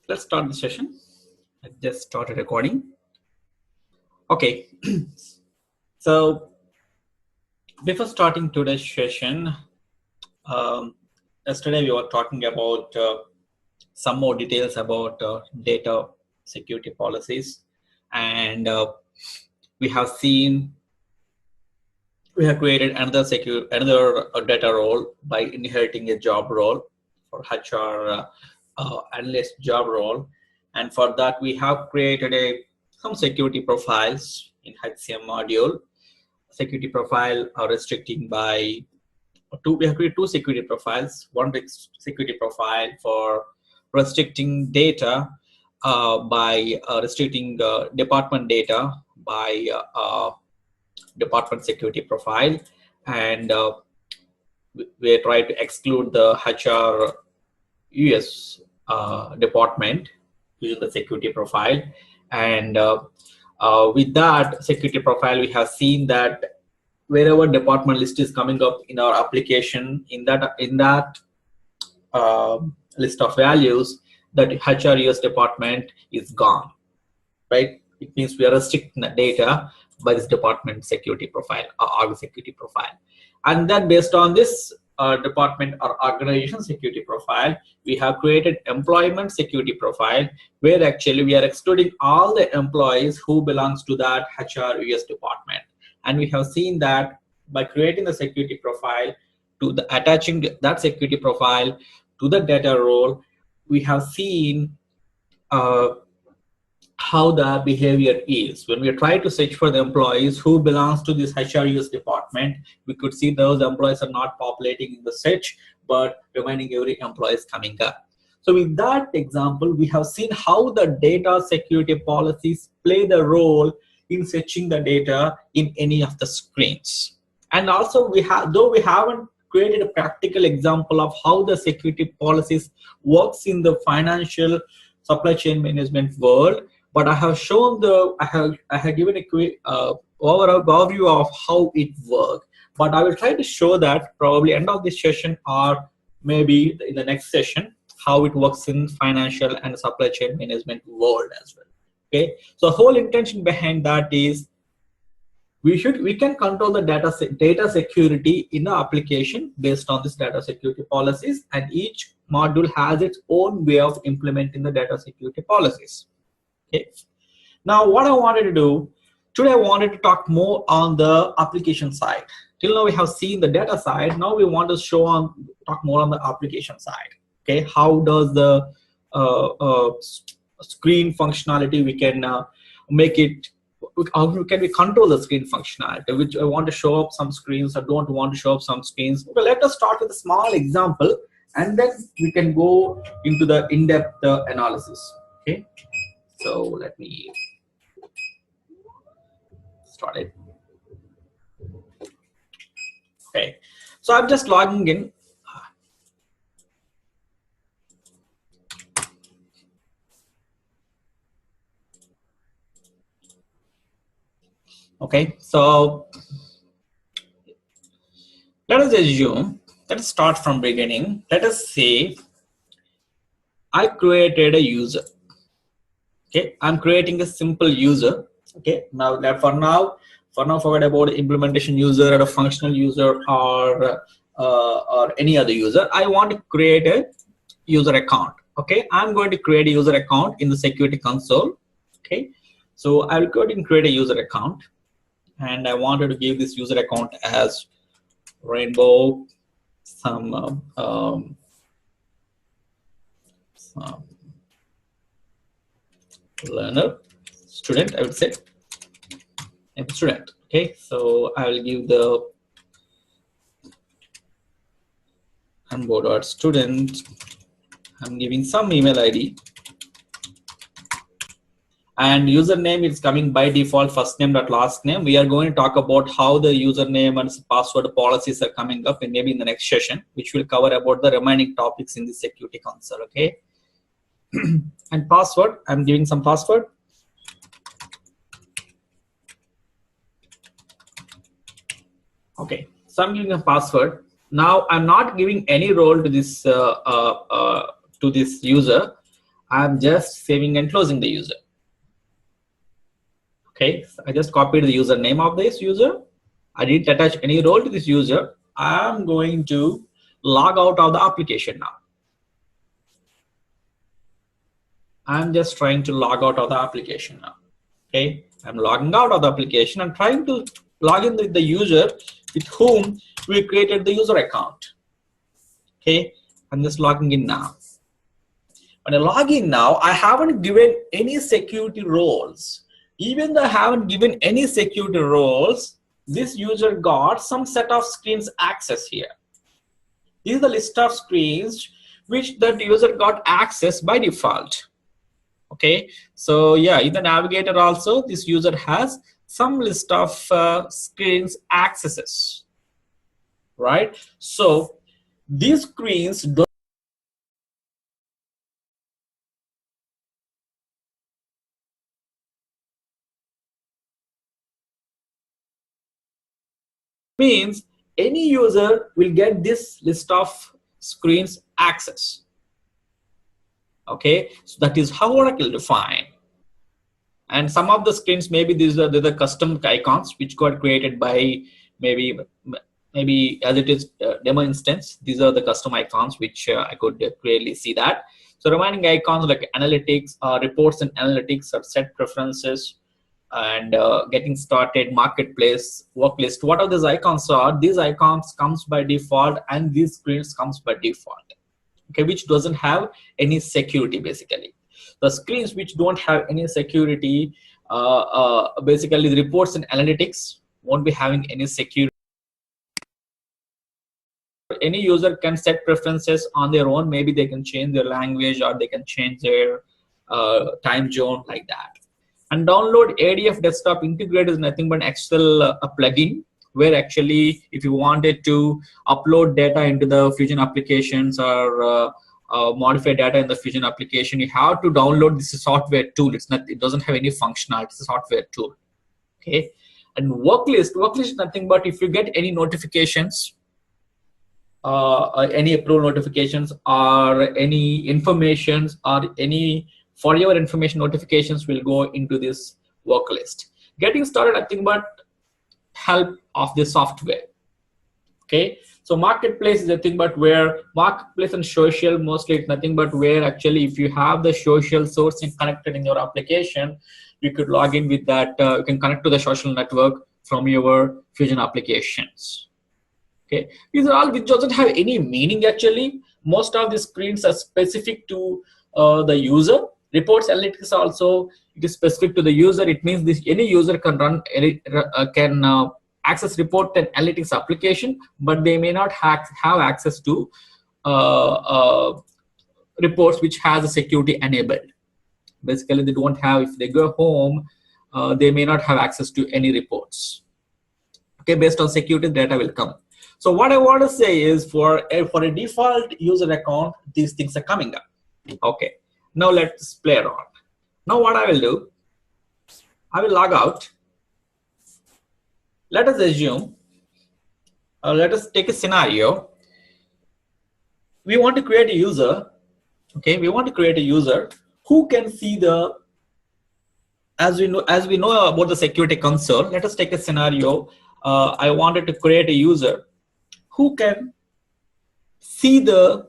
Let's start the session. I just started recording. Okay. So before starting today's session, yesterday we were talking about some more details about data security policies, and we have created another data role by inheriting a job role for HR analyst job role, and for that we have created some security profiles in HCM module. Security profile are restricting by we have created two security profiles. One security profile for restricting data by restricting department data by department security profile, and we try to exclude the HR US department using the security profile. And with that security profile, we have seen that wherever department list is coming up in our application, in that list of values, that HR US department is gone, right? It means we are restricting the data by this department security profile or security profile. And then based on this department or organization security profile, we have created employment security profile, where actually we are excluding all the employees who belongs to that HR US department. And we have seen that by creating the security profile, to the attaching that security profile to the data role, we have seen how the behavior is. When we try to search for the employees who belongs to this HR US department, we could see those employees are not populating in the search, but remaining every employee is coming up. So with that example, we have seen how the data security policies play the role in searching the data in any of the screens. And also though we haven't created a practical example of how the security policies works in the financial supply chain management world, but I have shown I have given a quick overall overview of how it works. But I will try to show that probably end of this session or maybe in the next session how it works in financial and supply chain management world as well. Okay, so the whole intention behind that is we can control the data security in the application based on this data security policies, and each module has its own way of implementing the data security policies. Okay. Now what I wanted to do today, I wanted to talk more on the application side. Till now we have seen the data side. Now we want to talk more on the application side. Okay, how does the screen functionality we can make it? How can we control the screen functionality? Which I want to show up some screens, I don't want to show up some screens. Well, let us start with a small example, and then we can go into the in-depth analysis. Okay, so let me start it. Okay, so I'm just logging in. Okay, so let us assume, let us start from beginning. Let us say I created a user. Okay, I'm creating a simple user. Okay, now for now forget about implementation user or a functional user or any other user. I want to create a user account. Okay, I'm going to create a user account in the security console. Okay, so I will go ahead and create a user account, and I wanted to give this user account as Rainbow some learner student, I would say, and student. Okay, so I will give the Rainbow.student. I'm giving some email ID, and username is coming by default first name dot last name. We are going to talk about how the username and password policies are coming up, and maybe in the next session, which will cover about the remaining topics in the security console. Okay, and password, I'm giving some password. Okay, so I'm giving a password. Now I'm not giving any role to this user. I'm just saving and closing the user. Okay, so I just copied the username of this user. I didn't attach any role to this user. I'm going to log out of the application now. I'm just trying to log out of the application now. Okay, I'm logging out of the application. I'm trying to log in with the user with whom we created the user account. Okay, I'm just logging in now. When I log in now, I haven't given any security roles. Even though I haven't given any security roles, this user got some set of screens access here. This is the list of screens which that user got access by default. Okay, so yeah, in the navigator also, this user has some list of screens accesses, right? So these screens don't means any user will get this list of screens access. Okay, so that is how Oracle define. And some of the screens, maybe these are the custom icons which got created by maybe as it is demo instance. These are the custom icons which I could clearly see that. So remaining icons like analytics, reports and analytics, or set preferences, and getting started, marketplace, work list. What are these icons are? These icons comes by default, and these screens comes by default. Okay, which doesn't have any security basically. The screens which don't have any security, basically the reports and analytics won't be having any security. Any user can set preferences on their own. Maybe they can change their language, or they can change their time zone like that. And download ADF desktop integrator is nothing but an Excel a plugin, where actually if you wanted to upload data into the Fusion applications, or modify data in the Fusion application, you have to download this software tool. It doesn't have any functionality. It's a software tool. Okay, and worklist is nothing but if you get any notifications, any approval notifications, or any informations, or any for your information notifications will go into this worklist. Getting started, nothing but help of the software. Okay, so marketplace is a thing but where marketplace and social, mostly it's nothing but where actually if you have the social sourcing connected in your application, you could log in with that. You can connect to the social network from your Fusion applications. Okay, these are all which doesn't have any meaning actually. Most of the screens are specific to the user. Reports analytics also, it is specific to the user. It means this any user can run access report and analytics application, but they may not have access to reports which has a security enabled. Basically, they don't have. If they go home, they may not have access to any reports. Okay, based on security, data will come. So what I want to say is for a default user account, these things are coming up. Okay, now let's play around. Now what I will do, I will log out. Let us assume, let us take a scenario. We want to create a user. Okay, we want to create a user who can see the, as we know about the security console. Let us take a scenario. I wanted to create a user who can see the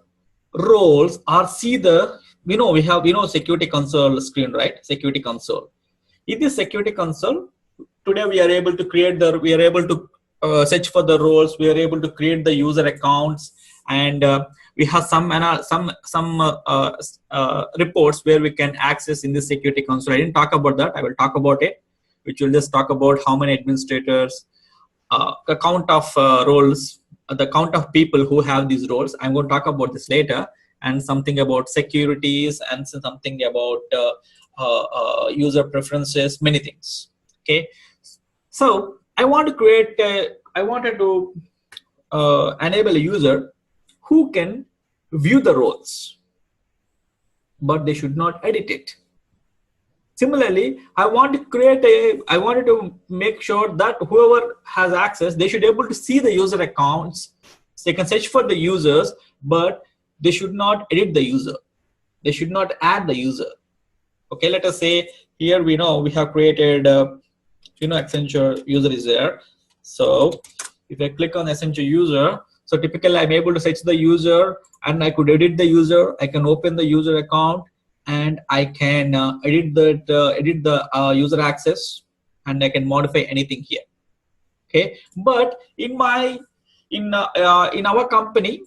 roles or see the, we have security console screen, right? Security console. In this security console, today we are able to create we are able to search for the roles. We are able to create the user accounts, and we have some reports where we can access in the security console. I didn't talk about that. I will talk about it, which will just talk about how many administrators, the count of roles, the count of people who have these roles. I'm going to talk about this later, and something about securities, and something about user preferences, many things. Okay, so I want to create I wanted to enable a user who can view the roles, but they should not edit it. Similarly, I wanted to make sure that whoever has access, they should be able to see the user accounts. They can search for the users, but they should not edit the user. They should not add the user. Okay, let us say here we know we have created, Accenture user is there. So if I click on Accenture user, so typically I'm able to search the user and I could edit the user. I can open the user account and I can edit the user access, and I can modify anything here. Okay, but in our company,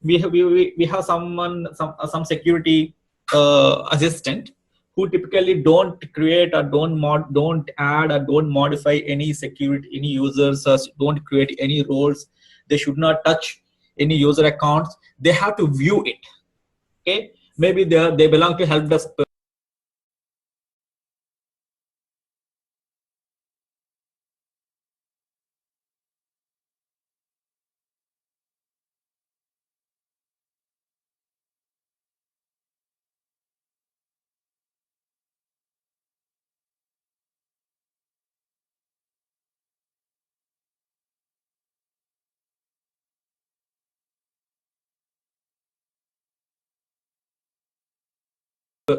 we have some security assistant who typically don't create or don't add or don't modify any users, or don't create any roles. They should not touch any user accounts. They have to view it. Okay, maybe they belong to help desk.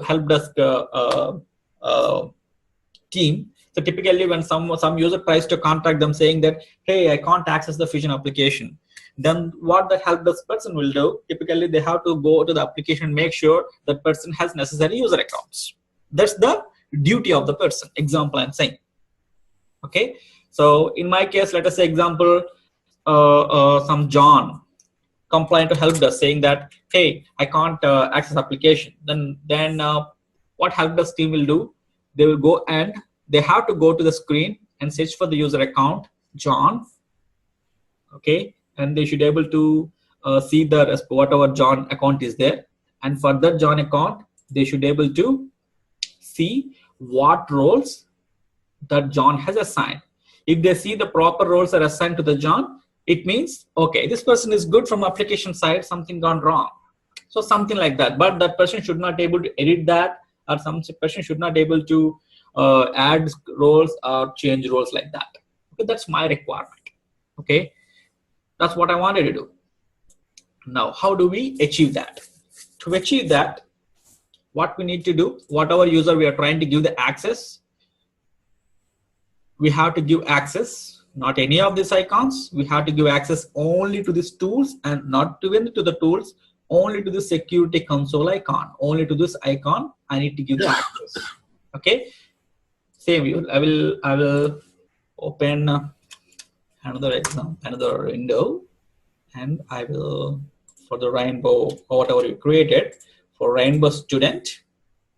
Help desk team. So typically when some user tries to contact them saying that, hey, I can't access the Fusion application, then what the help desk person will do, typically they have to go to the application and make sure that person has necessary user accounts. That's the duty of the person. Example I'm saying. Okay, so in my case, let us say example, some John complaint to help desk saying that, hey, I can't access application. Then what help desk team will do, they will go and they have to go to the screen and search for the user account John. Okay, and they should be able to see the whatever John account is there, and for that John account they should be able to see what roles that John has assigned. If they see the proper roles are assigned to the John, it means, okay, this person is good from application side, something gone wrong. So something like that. But that person should not be able to edit that, or some person should not be able to add roles or change roles like that. Okay, that's my requirement. Okay, that's what I wanted to do. Now, how do we achieve that? To achieve that, what we need to do, whatever user we are trying to give the access, we have to give access, not any of these icons. We have to give access only to these tools, and not even to the tools, only to the security console icon. Only to this icon I need to give the access. Okay, same view. I will open another example, another window, and I will, for the Rainbow or whatever you created for Rainbow student,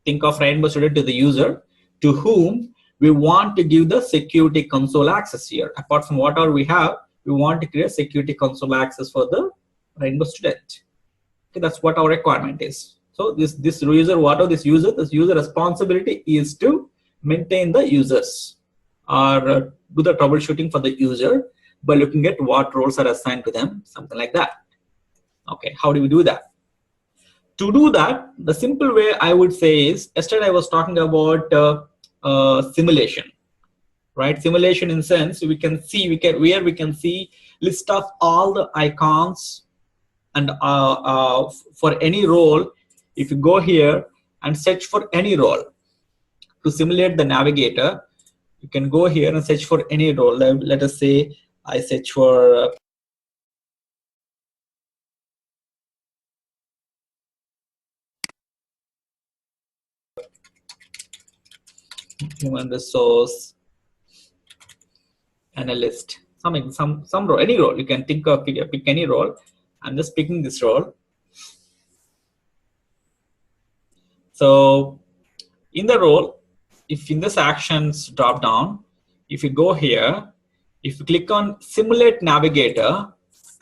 think of Rainbow student to the user to whom we want to give the security console access here. Apart from whatever we have, we want to create security console access for the Rainbow student. Okay, that's what our requirement is. So this user, whatever this user responsibility is to maintain the users, or do the troubleshooting for the user by looking at what roles are assigned to them, something like that. Okay, how do we do that? To do that, the simple way I would say is, yesterday I was talking about simulation, right? Simulation in sense we can see list of all the icons, and for any role, if you go here and search for any role to simulate the navigator, you can go here and search for any role. Let us say I search for human resource analyst, some role, any role you can think of. Pick any role. I'm just picking this role. So in the role, if in this actions drop down, if you go here, if you click on simulate navigator,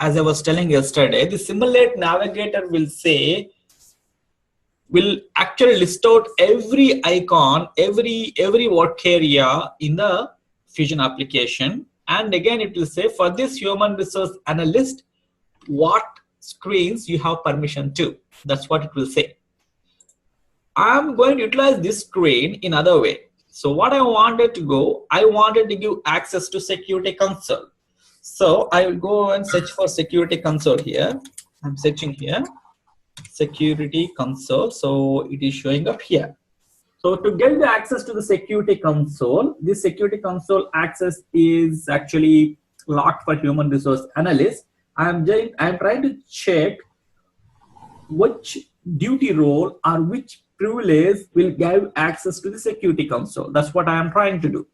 as I was telling yesterday, the simulate navigator will actually list out every icon, every work area in the Fusion application. And again, it will say for this human resource analyst, what screens you have permission to. That's what it will say. I'm going to utilize this screen in other way. So what I wanted to give access to security console. So I will go and search for security console here. I'm searching here. security console. So it is showing up here. So to get the access to the security console, this security console access is actually locked for human resource analysts. I'm trying to check which duty role or which privilege will give access to the security console. That's what I am trying to do.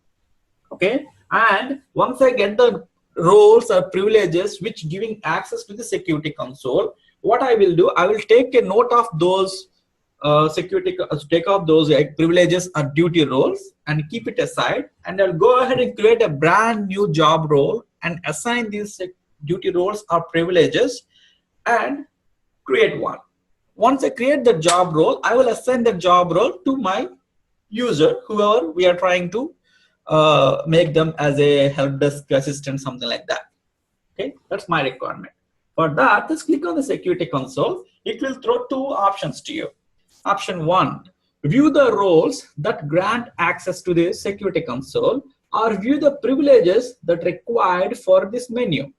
Okay, and once I get the roles or privileges which giving access to the security console, what I will do, I will take a note of those take off those privileges or duty roles and keep it aside, and I'll go ahead and create a brand new job role and assign these duty roles or privileges and create one. Once I create the job role, I will assign the job role to my user, whoever we are trying to make them as a help desk assistant, something like that. Okay, that's my requirement. For that, just click on the security console. It will throw two options to you. Option 1, view the roles that grant access to the security console, or view the privileges that required for this menu.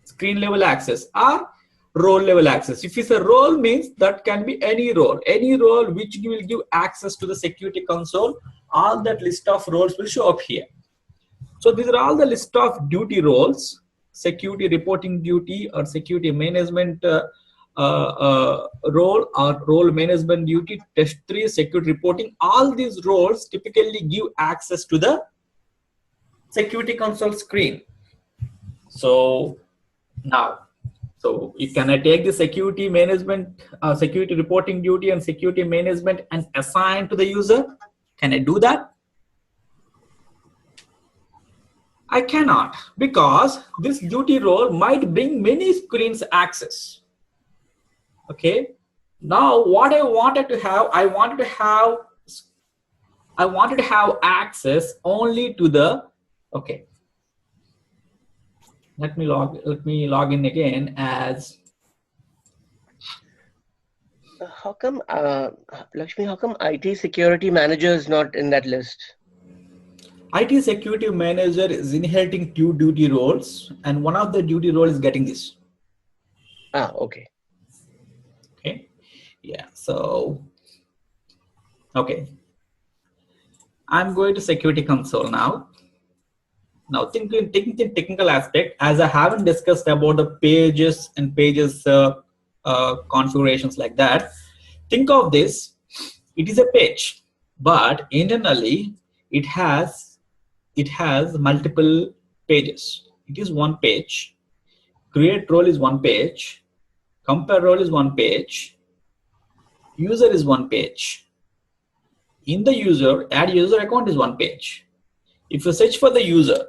Screen level access or role level access. If it's a role, means that can be any role which will give access to the security console. All that list of roles will show up here. So these are all the list of duty roles: security reporting duty or security management role or role management duty, test 3, security reporting. All these roles typically give access to the security console screen. So now, so can I take the security management, security reporting duty and security management and assign to the user? Can I do that? I cannot, because this duty role might bring many screens access. Okay, now what I wanted to have, I wanted to have access only to the, okay, let me log in again as how come Lakshmi, how come IT security manager is not in that list? IT security manager is inheriting 2 duty roles, and one of the duty role is getting this. Okay. Okay, yeah, so okay, I'm going to security console now. Now taking the technical aspect, as I haven't discussed about the pages and pages configurations like that, think of this, it is a page, but internally it has multiple pages. It is one page, create role is one page, compare role is one page, user is one page. In the user, add user account is one page. If you search for the user,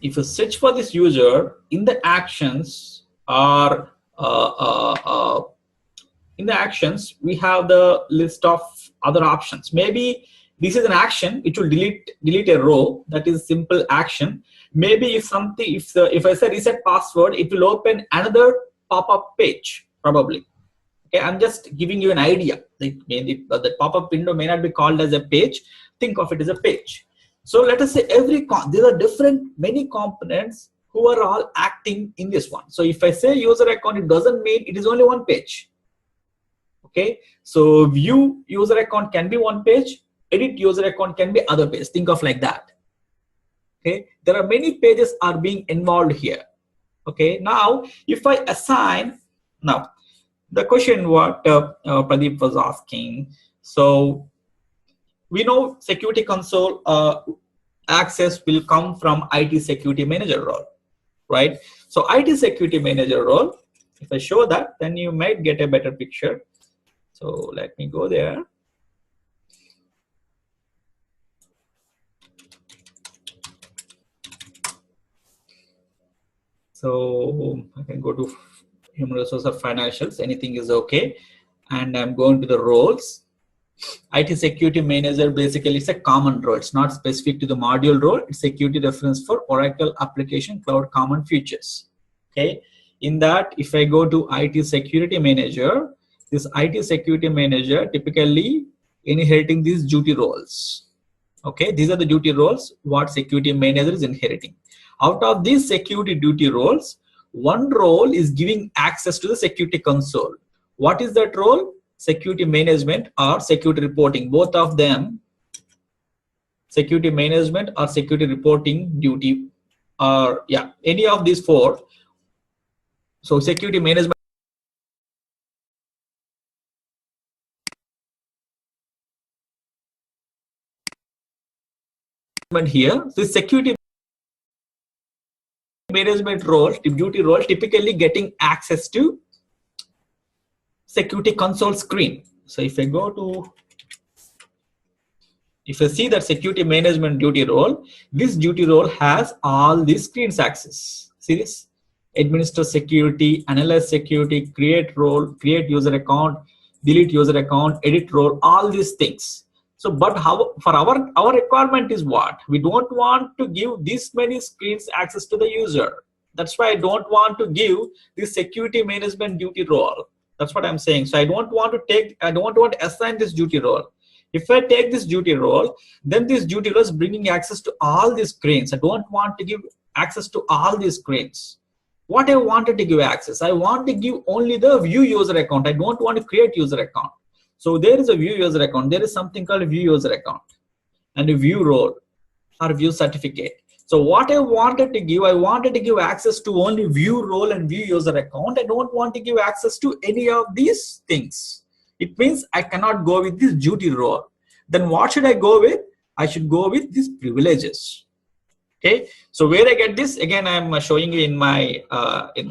if you search for this user in the actions or in the actions, we have the list of other options. Maybe this is an action which will delete a row, that is simple action. Maybe if something, if I say reset password, it will open another pop-up page probably. Okay, I'm just giving you an idea. The pop-up window may not be called as a page. Think of it as a page. So let us say these are many components who are all acting in this one. So if I say user account, it doesn't mean it is only one page. Okay, so view user account can be one page, edit user account can be other page. Think of like that. Okay, there are many pages are being involved here. Okay, now if I assign, now the question what Pradeep was asking, so we know security console access will come from IT security manager role, right? So IT security manager role, if I show that, then you might get a better picture. So let me go there. So I can go to human resource or financials, anything is okay. And I'm going to the roles. IT security manager basically is a common role. It's not specific to the module role. It's security reference for Oracle application cloud common features. Okay. In that, if I go to IT security manager, this IT security manager typically inheriting these duty roles. Okay. These are the duty roles what security manager is inheriting. Out of these security duty roles, one role is giving access to the security console. What is that role? Security management or security reporting. Both of them, security management or security reporting duty, or yeah, any of these four. So security management here, this security management role, duty role, typically getting access to security console screen. So if I go to, if you see that security management duty role, this duty role has all these screens access. See this? Administer security, analyze security, create role, create user account, delete user account, edit role, all these things. So, but how for our requirement is what? We don't want to give this many screens access to the user. That's why I don't want to give this security management duty role. That's what I'm saying. So I don't want to assign this duty role. If I take this duty role, then this duty role is bringing access to all these screens. I don't want to give access to all these screens. What I wanted to give access, I want to give only the view user account. I don't want to create user account. So there is a view user account. There is something called a view user account and a view role or view certificate. So what I wanted to give access to only view role and view user account. I don't want to give access to any of these things. It means I cannot go with this duty role. Then what should I go with? I should go with these privileges. Okay. So where I get this, again, I'm showing you in my in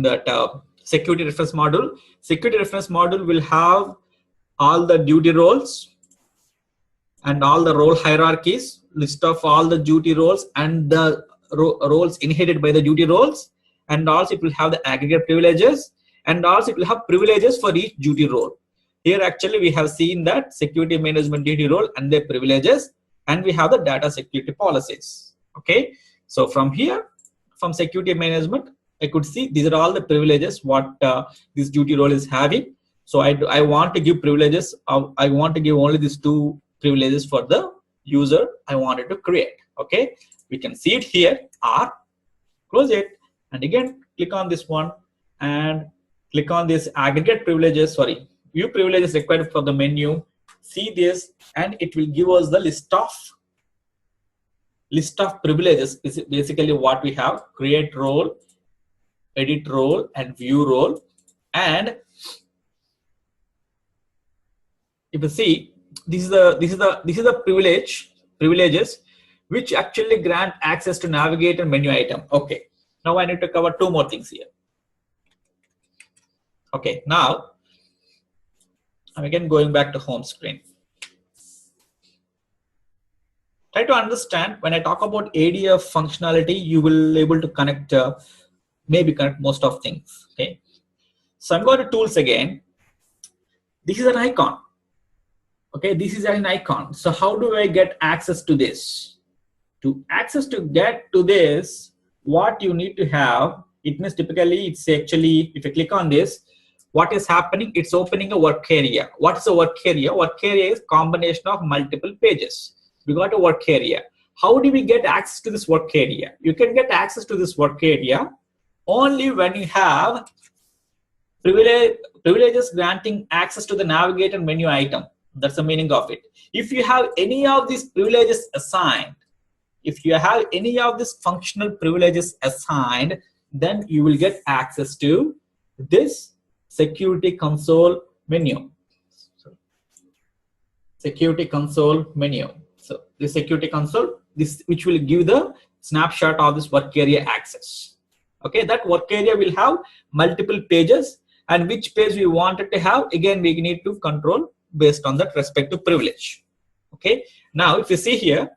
that security reference module. Security reference module will have all the duty roles and all the role hierarchies, list of all the duty roles and the roles inherited by the duty roles. And also it will have the aggregate privileges, and also it will have privileges for each duty role. Here actually we have seen that security management duty role and their privileges, and we have the data security policies. Okay, so from here, from security management, I could see these are all the privileges what this duty role is having. So I want to give privileges. I want to give only these two privileges for the user I wanted to create. Okay, we can see it here, or close it. And again, click on this one and click on this aggregate privileges, view privileges required for the menu. See this, and it will give us the list of privileges. This is basically what we have: create role, edit role, and view role. And if you see, this is the privileges which actually grant access to navigate and menu item. Okay. Now I need to cover two more things here. Okay, now I'm again going back to home screen. Try to understand when I talk about ADF functionality, you will able to connect, maybe connect most of things. Okay, so I'm going to tools again. This is an icon. Okay, this is an icon. So how do I get access to this? To get to this, what you need to have, it means typically it's actually, if you click on this, what is happening? It's opening a work area. What is a work area? Work area is combination of multiple pages. We got a work area. How do we get access to this work area? You can get access to this work area only when you have privileges granting access to the navigate and menu item. That's the meaning of it. If you have any of these privileges assigned, if you have any of these functional privileges assigned, then you will get access to this security console menu. Security console menu. So the security console, this which will give the snapshot of this work area access. Okay, that work area will have multiple pages, and which page we wanted to have, again we need to control based on that respective privilege. Okay, now if you see here,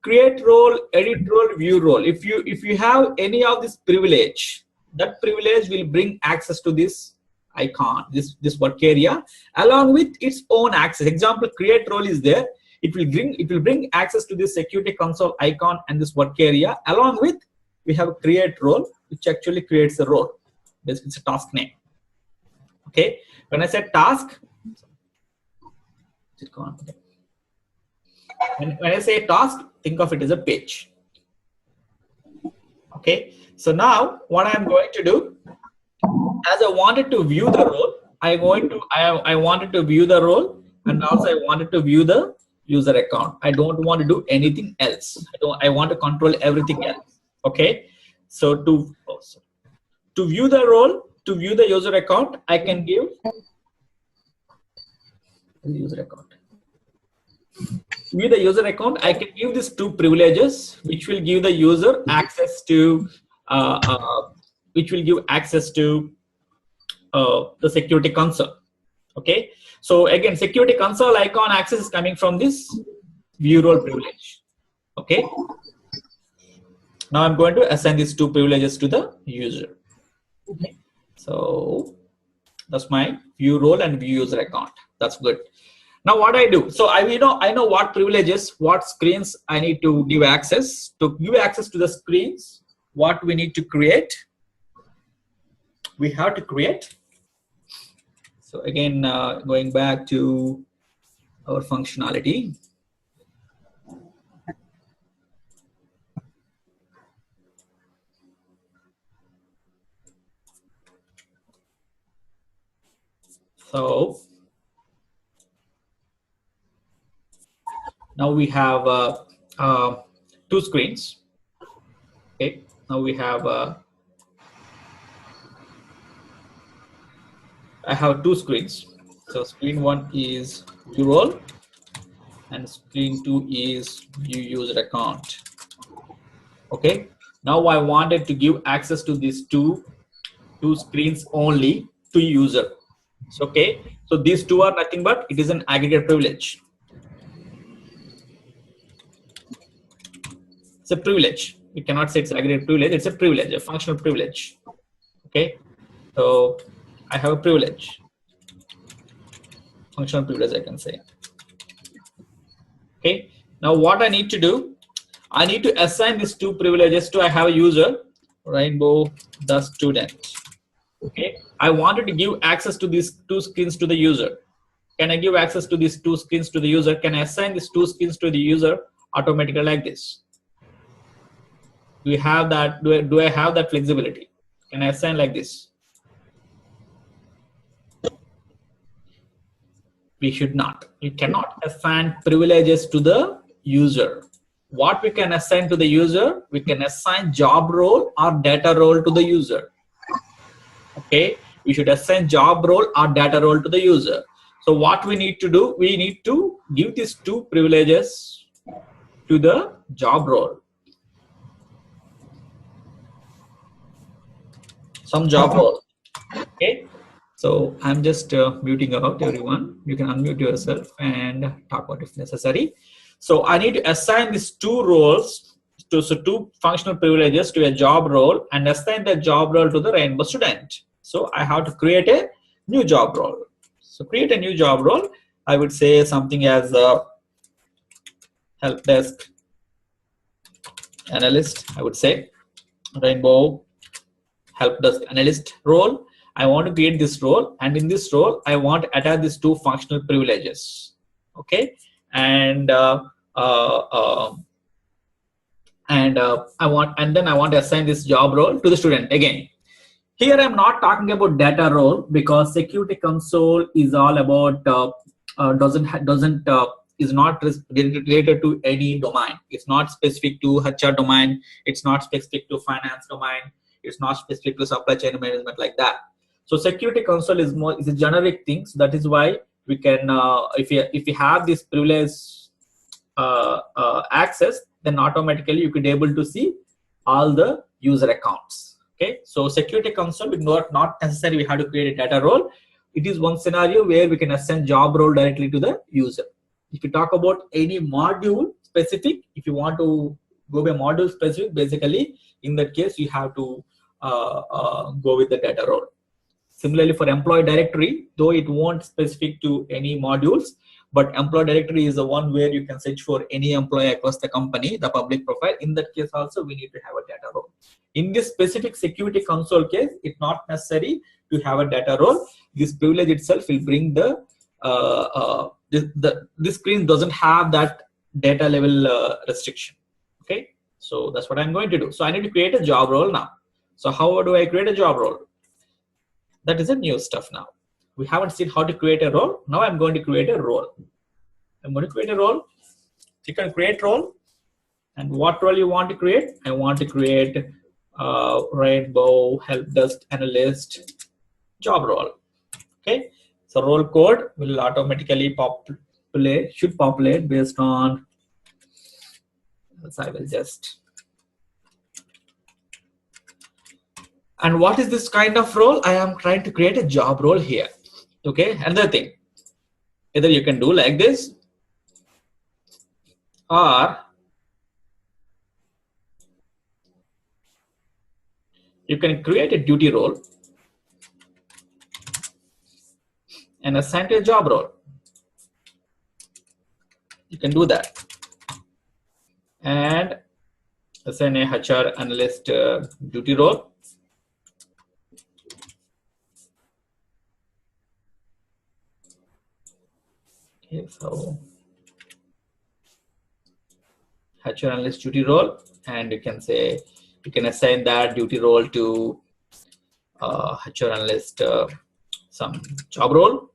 create role, edit role, view role. If you have any of this privilege, that privilege will bring access to this icon, this work area, along with its own access. Example, create role is there. It will bring access to this security console icon and this work area. Along with, we have create role, which actually creates a role. It's a task name. Okay. When I said task, when I say task, think of it as a page. Okay, so now what I'm going to do, as I wanted to view the role, I wanted to view the role, and also I wanted to view the user account. I don't want to do anything else. I want to control everything else. Okay, so to view the role, to view the user account, I can give user account. View the user account, I can give these two privileges, which will give the user access to the security console. Okay, so again, security console icon access is coming from this view role privilege. Okay, now I'm going to assign these two privileges to the user. Okay, so that's my view role and view user account. That's good. Now what I do, so I know what privileges, what screens I need to give access. To give access to the screens, what we need to create, we have to create. So again, going back to our functionality. So now we have two screens. Okay, now we have I have two screens. So screen one is view role, and screen two is view user account. Okay, now I wanted to give access to these two screens only to user. So, okay, so these two are nothing but it is an aggregate privilege. It's a privilege. We cannot say it's aggregate privilege. It's a privilege, a functional privilege. Okay, so I have a privilege, functional privilege, I can say. Okay, now what I need to do, I need to assign these two privileges to, I have a user, Rainbow the student. Okay, I wanted to give access to these two screens to the user. Can I give access to these two screens to the user? Can I assign these two screens to the user automatically like this? Do we have that? Do I have that flexibility? Can I assign like this? We should not. You cannot assign privileges to the user. What we can assign to the user, we can assign job role or data role to the user. Okay, we should assign job role or data role to the user. So what we need to do, we need to give these two privileges to the job role. Some job role. Okay, so I'm just muting out everyone. You can unmute yourself and talk about if necessary. So I need to assign these two roles, two functional privileges to a job role and assign the job role to the Rainbow student. So I have to create a new job role. So create a new job role. I would say something as a help desk analyst. I would say Rainbow help desk analyst role. I want to create this role, and in this role, I want to attach these two functional privileges. Okay, and then I want to assign this job role to the student again. Here I'm not talking about data role because security console is all about is not related to any domain. It's not specific to HR domain. It's not specific to finance domain. It's not specific to supply chain management like that. So security console is a generic thing. So that is why we can if you have this privilege access, then automatically you could be able to see all the user accounts. Okay, so security console is not necessary we have to create a data role. It is one scenario where we can assign job role directly to the user. If you talk about any module specific, if you want to go by module specific, basically in that case you have to go with the data role. Similarly for employee directory, though it won't specific to any modules, but employee directory is the one where you can search for any employee across the company, the public profile. In that case also we need to have a data role. In this specific security console case, it's not necessary to have a data role. This privilege itself will bring the this screen doesn't have that data level restriction. Okay, So that's what I'm going to do. So I need to create a job role now. So how do I create a job role? That is a new stuff now. We haven't seen how to create a role. Now I'm going to create a role. I'm going to create a role. You can create role. And what role you want to create? I want to create Rainbow Help Desk Analyst job role. Okay. So role code will automatically should populate based on. So I will just. And what is this kind of role? I am trying to create a job role here. Okay. Another thing. Either you can do like this, or you can create a duty role and assign to a job role. You can do that. And assign a HR analyst duty role. Okay, so HR analyst duty role, and you can say, you can assign that duty role to HR analyst some job role,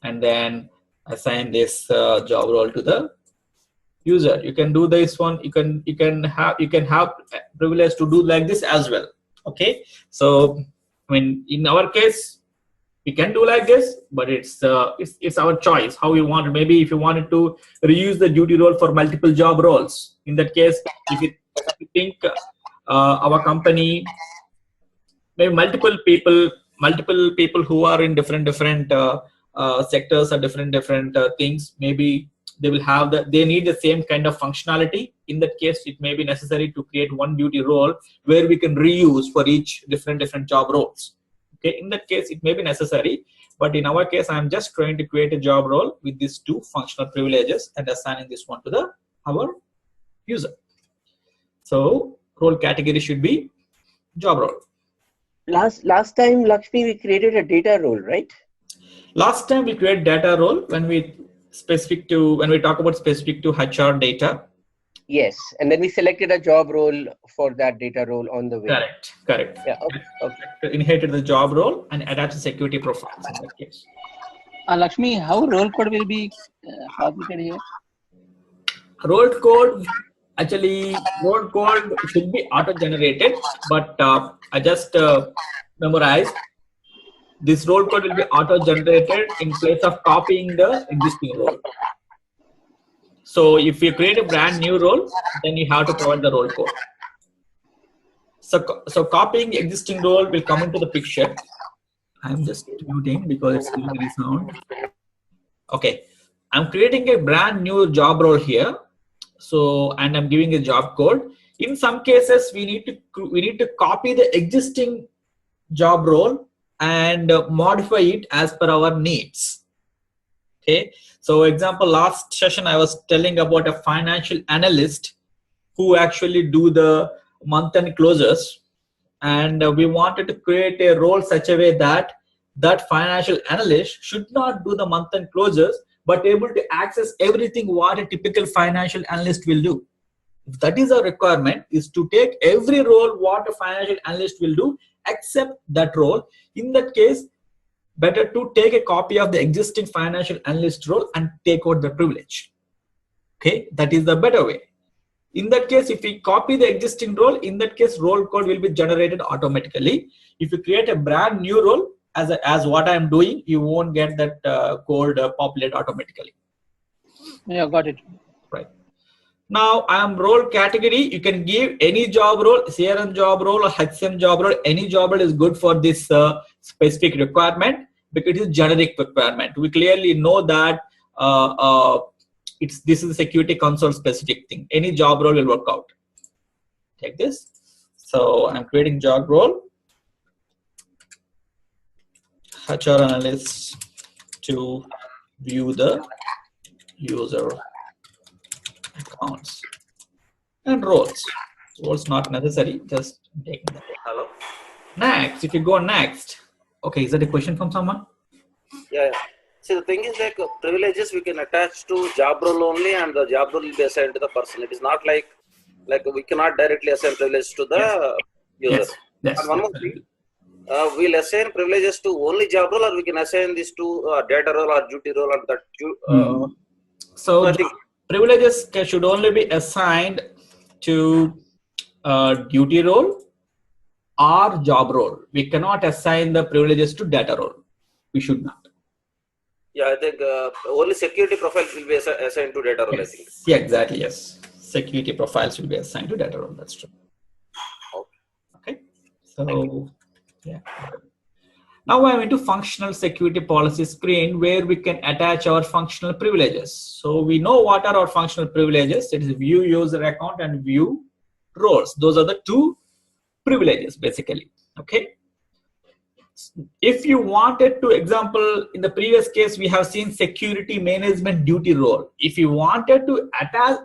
and then assign this job role to the user. You can do this one. You can have privilege to do like this as well. Okay. So I mean, in our case, we can do like this, but it's our choice how you want it. Maybe if you wanted to reuse the duty role for multiple job roles, in that case, if you think our company, maybe multiple people who are in different sectors or different things, maybe they will have they need the same kind of functionality. In that case, it may be necessary to create one duty role where we can reuse for each different job roles. Okay, in that case, it may be necessary, but in our case, I'm just trying to create a job role with these two functional privileges and assigning this one to our user. So role category should be job role. Last time, Lakshmi, we created a data role, right? Last time we created data role when we talk about specific to HR data. Yes, and then we selected a job role for that data role on the way. Correct. Yeah. Okay. Inherited the job role and attached the security profiles in that case. Lakshmi, how role code will be populated here? Role code should be auto-generated, but I just memorized. This role code will be auto-generated in place of copying the existing role. So if you create a brand new role, then you have to provide the role code. So copying the existing role will come into the picture. I'm just muting because it's giving me sound. Okay, I'm creating a brand new job role here. So, and I'm giving a job code. In some cases, we need to copy the existing job role and modify it as per our needs. Okay. So example, last session I was telling about a financial analyst who actually do the month-end closes, and we wanted to create a role such a way that that financial analyst should not do the month-end closes, but able to access everything what a typical financial analyst will do. If that is a requirement, is to take every role what a financial analyst will do, except that role. In that case, better to take a copy of the existing financial analyst role and take out the privilege. Okay, that is the better way. In that case, if we copy the existing role, in that case, role code will be generated automatically. If you create a brand new role, as what I am doing, you won't get that code populate automatically. Yeah, got it. Right. Now I am role category. You can give any job role, CRM job role or HCM job role. Any job role is good for this specific requirement because it is generic requirement. We clearly know that this is a security console specific thing. Any job role will work out. Take this. So I'm creating job role. HR analyst to view the user accounts and roles. Roles not necessary, just taking that. Hello. Next, if you go next, okay, is that a question from someone? Yeah. See, the thing is like privileges we can attach to job role only, and the job role will be assigned to the person. It is not like like we cannot directly assign privileges to the user. Yes. Yes. And one more Definitely. thing, we'll assign privileges to only job role, or we can assign this to data role or duty role, and that. So I think privileges should only be assigned to duty role or job role. We cannot assign the privileges to data role. We should not. yeah, I think only security profiles will be assigned to data role. I think. Yes. Yeah, exactly. Yes. Security profiles will be assigned to data role. That's true. Okay. So, yeah. Now I'm into functional security policy screen where we can attach our functional privileges. So we know what are our functional privileges. It is view user account and view roles. Those are the two privileges basically. Okay. If you wanted to, example, in the previous case, we have seen security management duty role. If you wanted to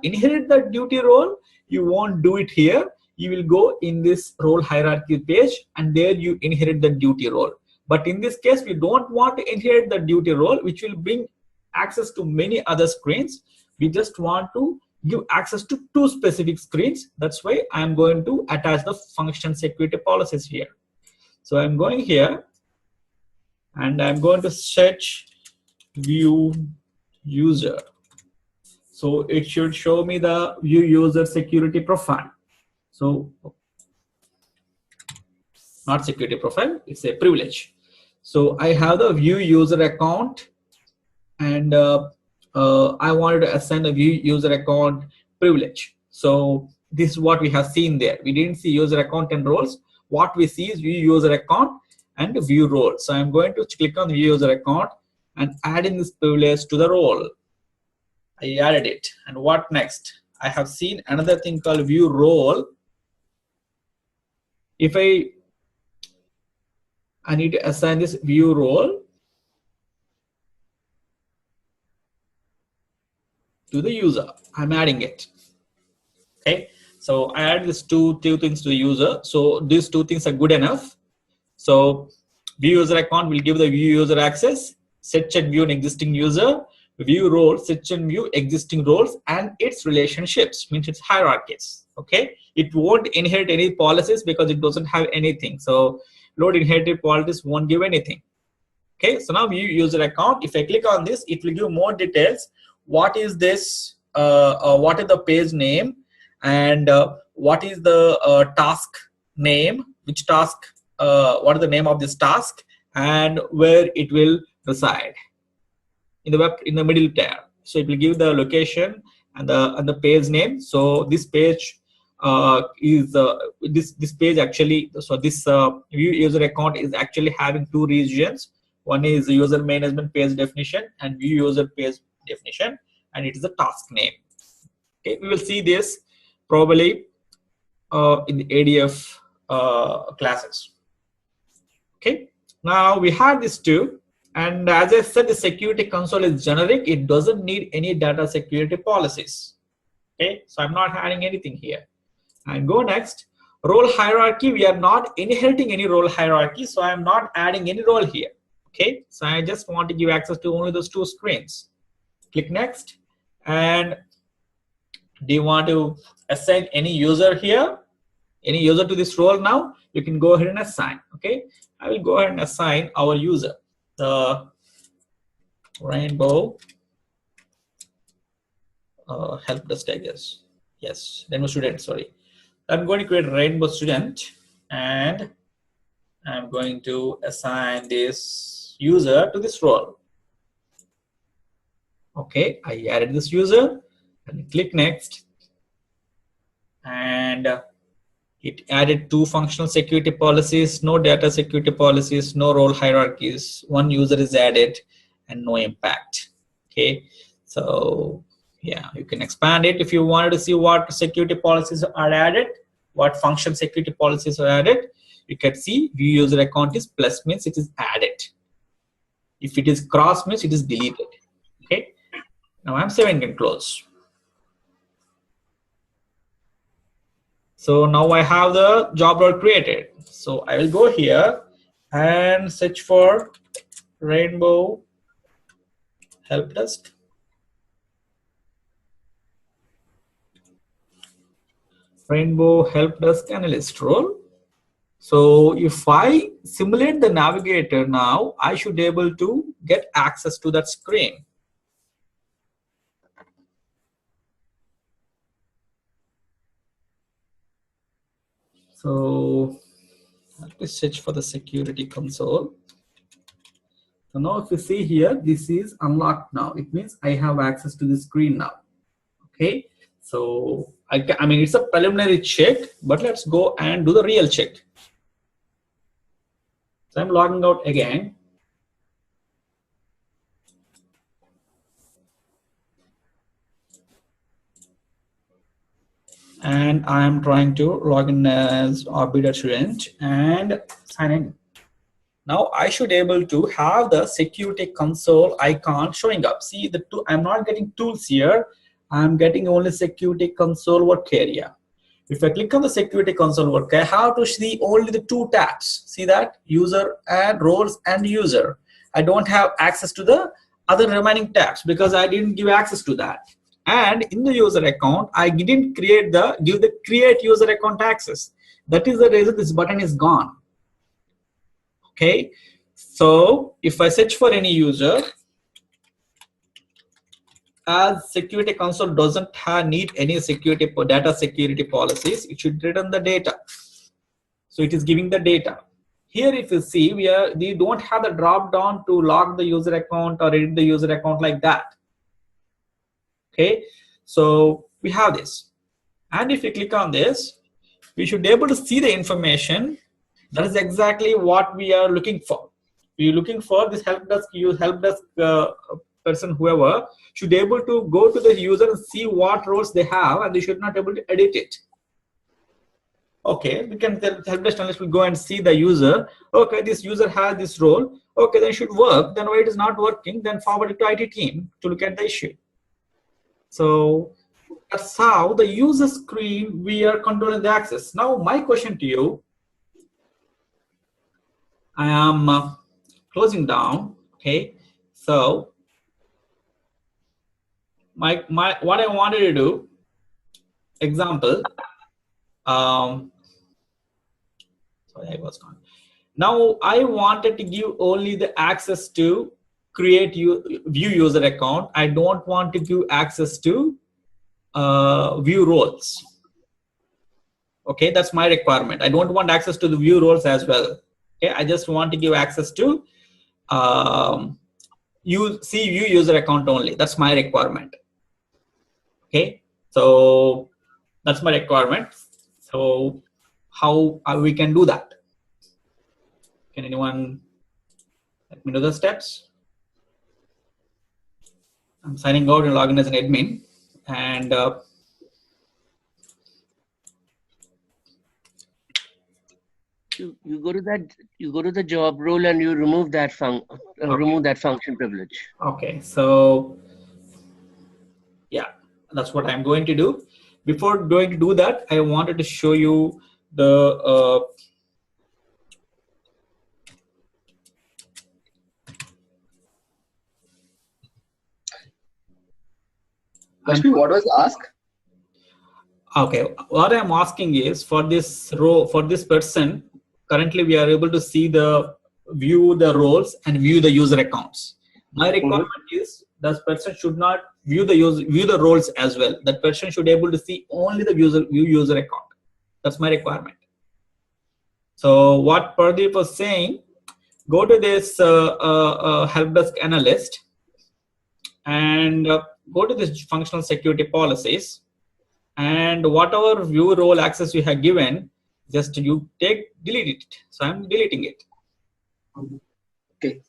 inherit the duty role, you won't do it here. You will go in this role hierarchy page and there you inherit the duty role. But in this case, we don't want to inherit the duty role, which will bring access to many other screens. We just want to give access to two specific screens. That's why I'm going to attach the function security policies here. So I'm going here and I'm going to search view user. So it should show me the view user security profile. So not security profile, it's a privilege. So I have the view user account and I wanted to assign the view user account privilege. So this is what we have seen there. We didn't see user account and roles. What we see is view user account and view role. So I'm going to click on view user account and add in this privilege to the role. I added it. And what next? I have seen another thing called view role. If I need to assign this view role to the user. I'm adding it. Okay. So I add these two things to the user. So these two things are good enough. So view user account will give the view user access, set and view an existing user, view role, set and view existing roles and its relationships, means its hierarchies. Okay. It won't inherit any policies because it doesn't have anything. So load inherited policies won't give anything. Okay. So now view user account, if I click on this, it will give more details. What is this? What is the page name? And what is the task name? Which task? What is the name of this task? And where it will reside in the web, in the middle tab. So it will give the location and the page name. So this page is this page actually. So this view user account is actually having two regions. One is user management page definition and view user page definition, and it is a task name. Okay, we will see this probably in the ADF classes. Okay, now we have these two, and as I said, the security console is generic. It doesn't need any data security policies. Okay, so I'm not adding anything here. And go next. Role hierarchy, we are not inheriting any role hierarchy, so I'm not adding any role here. Okay, so I just want to give access to only those two screens. Click next. And do you want to assign any user here? Any user to this role now? You can go ahead and assign. Okay, I will go ahead and assign our user, the Rainbow help desk, I guess. Yes, Rainbow student, sorry. I'm going to create a Rainbow student and I'm going to assign this user to this role. Okay, I added this user and click next. And it added two functional security policies, no data security policies, no role hierarchies. One user is added and no impact. Okay, so yeah, you can expand it if you wanted to see what security policies are added, what function security policies are added. You can see view user account is plus, means it is added. If it is cross, means it is deleted. Okay, now I'm saving and close. So now I have the job role created. So I will go here and search for Rainbow help desk. Rainbow Help Desk Analyst role. So if I simulate the navigator now, I should be able to get access to that screen. So let me search for the security console. So now if you see here, this is unlocked now. It means I have access to the screen now. Okay. So I mean, it's a preliminary check, but let's go and do the real check. So I'm logging out again. And I'm trying to log in as Orbiter student and sign in. Now I should be able to have the security console icon showing up. See the two, I'm not getting tools here. I'm getting only security console work area. If I click on the security console work, I have to see only the two tabs. See that? User and roles and user. I don't have access to the other remaining tabs because I didn't give access to that. And in the user account, I didn't give the create user account access. That is the reason this button is gone. Okay. So if I search for any user, as security console doesn't need any data security policies, it should return the data. So it is giving the data. Here if you see, we don't have the drop down to log the user account or edit the user account like that. Okay, so we have this. And if you click on this, we should be able to see the information. That is exactly what we are looking for. We're looking for this help desk person, whoever, should be able to go to the user and see what roles they have, and they should not be able to edit it. Okay, we can tell help desk analyst will go and see the user. Okay, this user has this role. Okay, then it should work. Then why it is not working? Then forward it to IT team to look at the issue. So that's how the user screen we are controlling the access. Now my question to you, I am closing down. Okay, so what I wanted to do, example, sorry, I was gone. Now I wanted to give only the access to view user account. I don't want to give access to view roles. Okay, that's my requirement. I don't want access to the view roles as well. Okay, I just want to give access to view user account only. That's my requirement. Okay, so that's my requirement. So how we can do that? Can anyone let me know the steps? I'm signing out and logging as an admin, and you go to the job role and you remove that function privilege. Okay, so yeah, that's what I'm going to do. Before going to do that, I wanted to show you the Lakshmi, what was asked? Okay, what I'm asking is for this row, for this person, currently we are able to see view the roles and view the user accounts. My requirement is this person should not view the roles as well. That person should be able to see only the view user account. That's my requirement. So what Pardeep was saying, go to this help desk analyst and go to this functional security policies, and whatever view role access you have given, just you delete it. So I'm deleting it. Okay.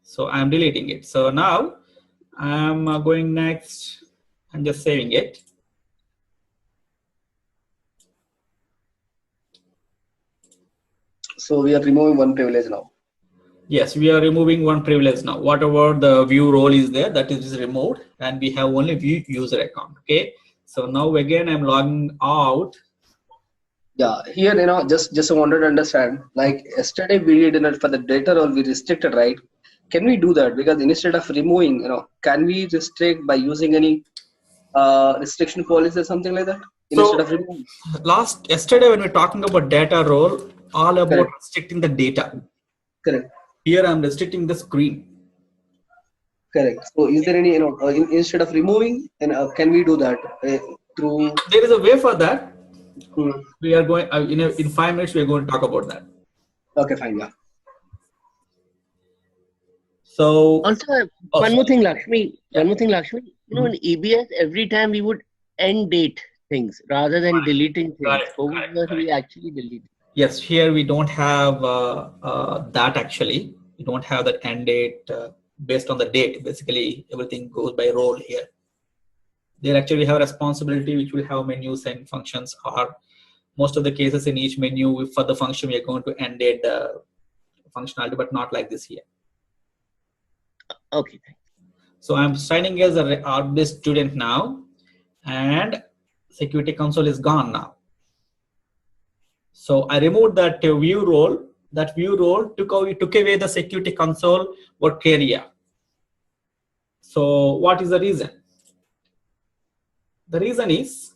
So I'm deleting it. So now I'm going next. I'm just saving it. So we are removing one privilege now. Yes, we are removing one privilege now. Whatever the view role is there, that is removed, and we have only view user account. Okay. So now again, I'm logging out. Yeah, here, just I wanted to understand, like yesterday we did it for the data role, we restricted, right? Can we do that? Because instead of removing, can we restrict by using any restriction policy or something like that? instead of removing. Yesterday when we were talking about data role, all about Correct. restricting the data. Correct. Here I'm restricting the screen. Correct. So is there any, instead of removing, and can we do that through? There is a way for that. Hmm. We are going, in 5 minutes, we are going to talk about that. Okay, fine. Yeah. So, Also, Oh, one sorry. more thing, Lakshmi. Yeah. One more thing, Lakshmi. In EBS, every time we would end date things rather than deleting things. Correct, Over correct, here, correct. we actually delete. Yes, here we don't have that actually. We don't have that end date based on the date. Basically, everything goes by role here. They actually have responsibility which will have menus and functions, or most of the cases in each menu for the function we are going to end date the functionality, but not like this here. Okay. So I'm signing as a RBase student now, and security console is gone now. So I removed that view role. That view role took away the security console work area. So what is the reason? The reason is,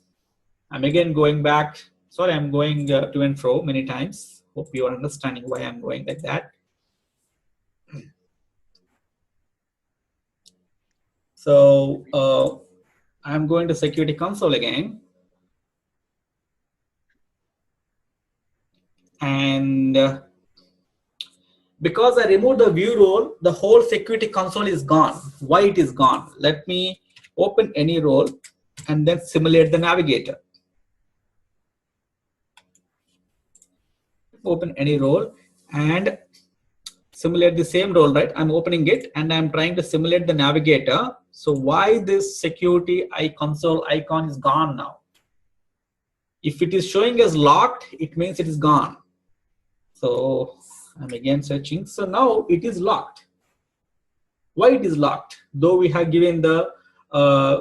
I'm again going back. Sorry, I'm going to and fro many times. Hope you are understanding why I'm going like that. So I'm going to security console again. And because I removed the view role, the whole security console is gone. Why it is gone? Let me open any role and then simulate the navigator. Open any role and simulate the same role, right? I'm opening it and I'm trying to simulate the navigator. So why this security console icon is gone now? If it is showing as locked, it means it is gone. So I'm again searching. So now it is locked. Why it is locked? Though we have given the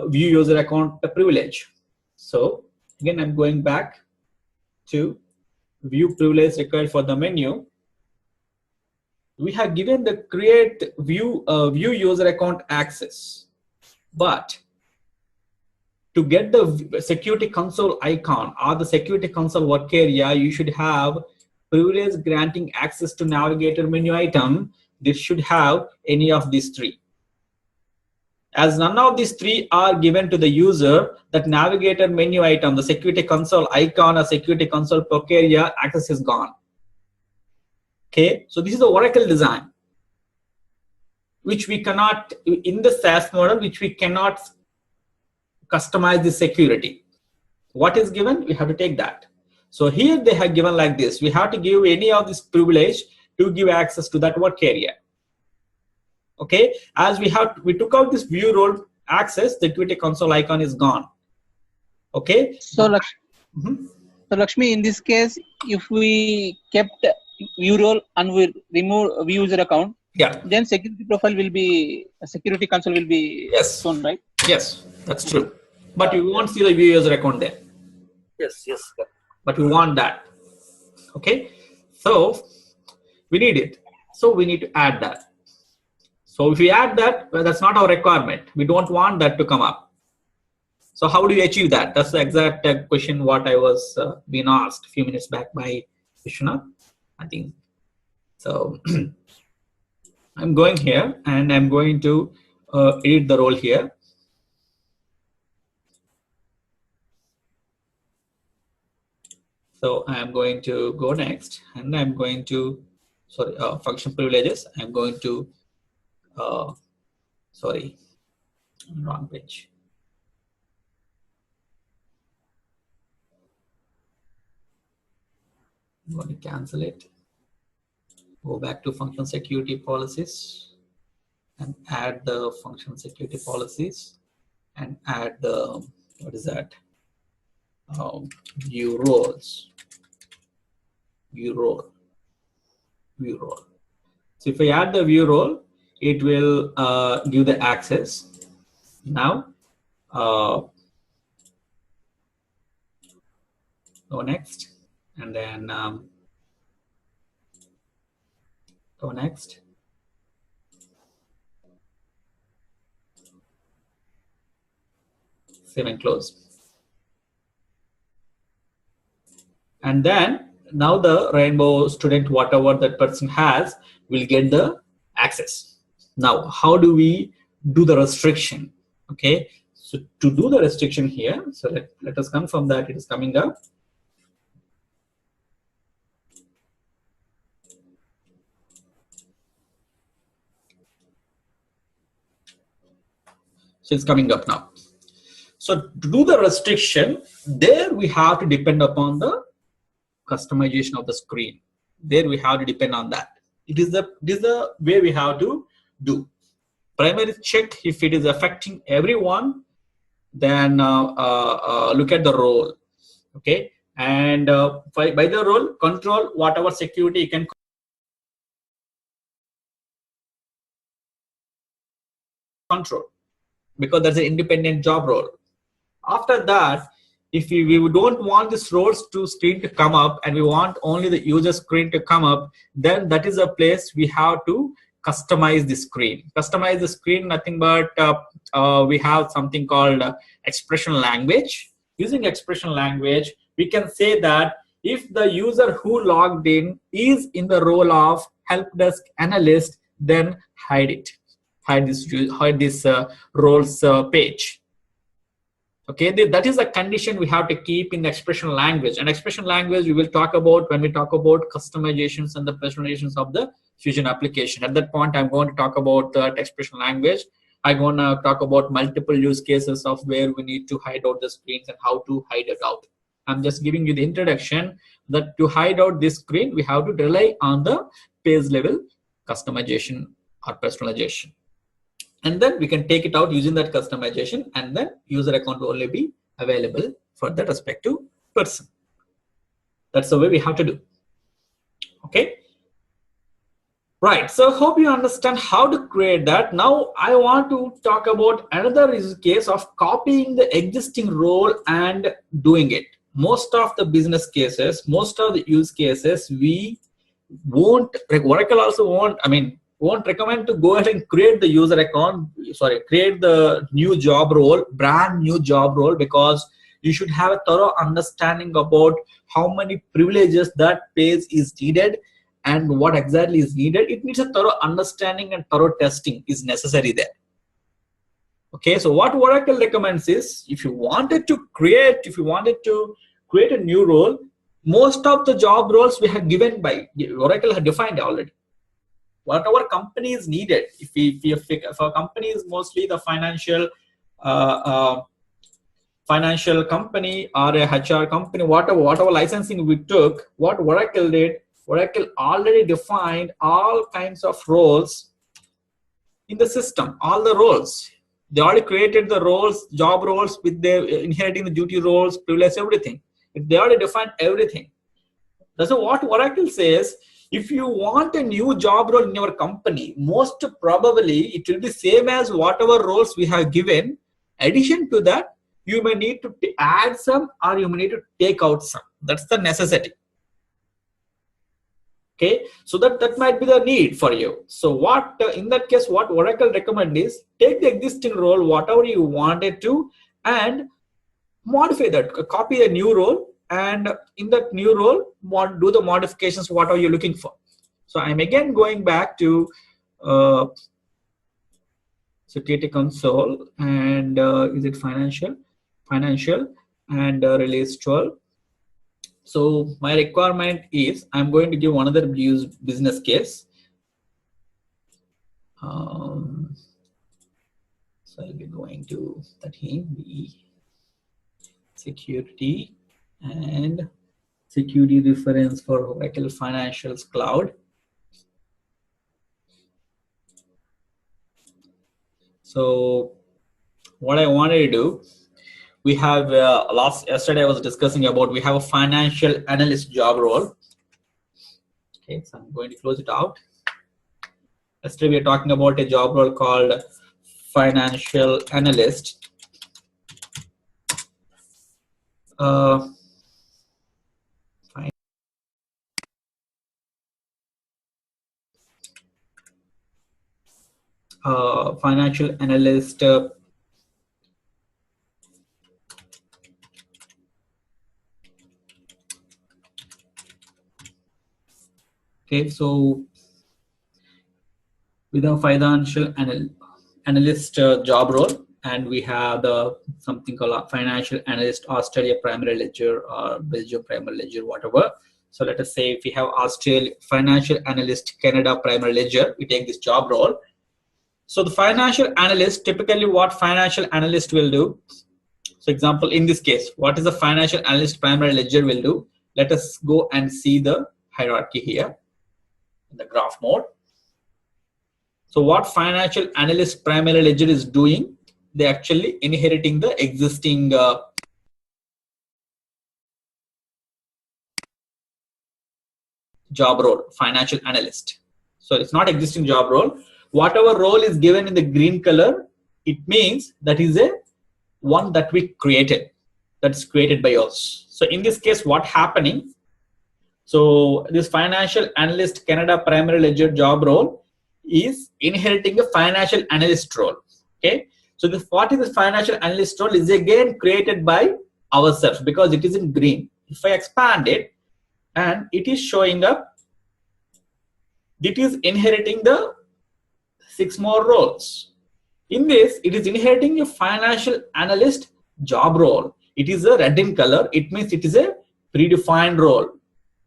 view user account a privilege. So again, I'm going back to view privilege required for the menu. We have given the create view user account access, but to get the security console icon or the security console work area, you should have privilege granting access to navigator menu item. This should have any of these three. As none of these three are given to the user, that navigator menu item, the security console icon or security console work area access is gone. Okay, so this is the Oracle design, which we cannot, in the SaaS model, which we cannot customize the security. What is given, we have to take that. So here they have given like this. We have to give any of this privilege to give access to that work area. Okay, as we took out this view role access, the security console icon is gone. Okay. So Lakshmi, in this case, if we kept view role and we remove view user account, yeah, then security console will be yes, shown, right? Yes, that's true. But you won't see the view user account there. Yes, yes. But we want that. Okay, so we need it. So we need to add that. So if we add that, well, that's not our requirement. We don't want that to come up. So how do you achieve that? That's the exact question what I was being asked a few minutes back by Vishwanath, I think. So I'm going here and I'm going to edit the role here. So I'm going to go next and I'm going to, sorry, function privileges. I'm going to, sorry, wrong page. I'm going to cancel it. Go back to function security policies and add the function security policies and add the, what is that? View roles. View role. View role. So if I add the view role, it will give the access. Now, go next, and then go next. Save and close. and then now the Rainbow student, whatever that person has, will get the access. Now, how do we do the restriction? Okay, so to do the restriction here, so let us confirm that it is coming up. So it's coming up now. So to do the restriction, there we have to depend upon the customization of the screen. There we have to depend on that. This is the way we have to do. Primary check if it is affecting everyone, then look at the role. Okay, and by the role, control whatever security you can control, because that's an independent job role. After that, if we don't want this roles to screen to come up and we want only the user screen to come up, then that is a place we have to customize the screen. Customize the screen, nothing but we have something called expression language. Using expression language, we can say that if the user who logged in is in the role of help desk analyst, then hide it. Hide this roles page. Okay, that is a condition we have to keep in the expression language. And expression language we will talk about when we talk about customizations and the personalizations of the Fusion application. At that point, I'm going to talk about that expression language. I'm going to talk about multiple use cases of where we need to hide out the screens and how to hide it out. I'm just giving you the introduction that to hide out this screen, we have to rely on the page level customization or personalization. And then we can take it out using that customization, and then user account will only be available for the respective person. That's the way we have to do. Okay. Right. So hope you understand how to create that. Now I want to talk about another use case of copying the existing role and doing it. Most of the business cases, most of the use cases, we won't, Oracle also won't recommend to go ahead and create the user account, create the new job role, brand new job role, because you should have a thorough understanding about how many privileges that page is needed and what exactly is needed. It needs a thorough understanding and thorough testing is necessary there. Okay, so what Oracle recommends is if you wanted to create a new role, most of the job roles we have given by Oracle have defined already. Whatever company is needed, if a company is mostly the financial company or a HR company, whatever licensing we took, what Oracle did, Oracle already defined all kinds of roles in the system, all the roles. They already created the roles, job roles with their inheriting the duty roles, privilege, everything. They already defined everything. That's what Oracle says. If you want a new job role in your company, most probably it will be same as whatever roles we have given. Addition to that, you may need to add some or you may need to take out some. That's the necessity. Okay, so that might be the need for you. So what in that case, what Oracle recommend is take the existing role, whatever you wanted to, and modify that, copy a new role, and in that new role, do the modifications, what are you looking for. So I'm again going back to Security Console, and is it financial and release 12. So my requirement is I'm going to give another business case. So I'll be going to the team, the security and security reference for Oracle Financials Cloud. So what I wanted to do, we have yesterday I was discussing about we have a financial analyst job role. Okay, so I'm going to close it out. Yesterday we are talking about a job role called financial analyst. Financial analyst Okay, so with a financial analyst job role, and we have the something called a financial analyst Australia primary ledger or Belgium primary ledger, whatever. So let us say if we have Australia financial analyst Canada primary ledger, we take this job role. So the financial analyst, typically what financial analyst will do. So example, in this case, what is the financial analyst primary ledger will do? Let us go and see the hierarchy here in the graph mode. So what financial analyst primary ledger is doing, they actually inheriting the existing job role, financial analyst. So it's not existing job role. Whatever role is given in the green color, it means that is a one that we created, that's created by us. So in this case, what happening? So this financial analyst Canada primary ledger job role is inheriting a financial analyst role. Okay, so what is the financial analyst role is again created by ourselves because it is in green. If I expand it and it is showing up, it is inheriting the 6 more roles. In this, it is inheriting a financial analyst job role. It is a red in color. It means it is a predefined role.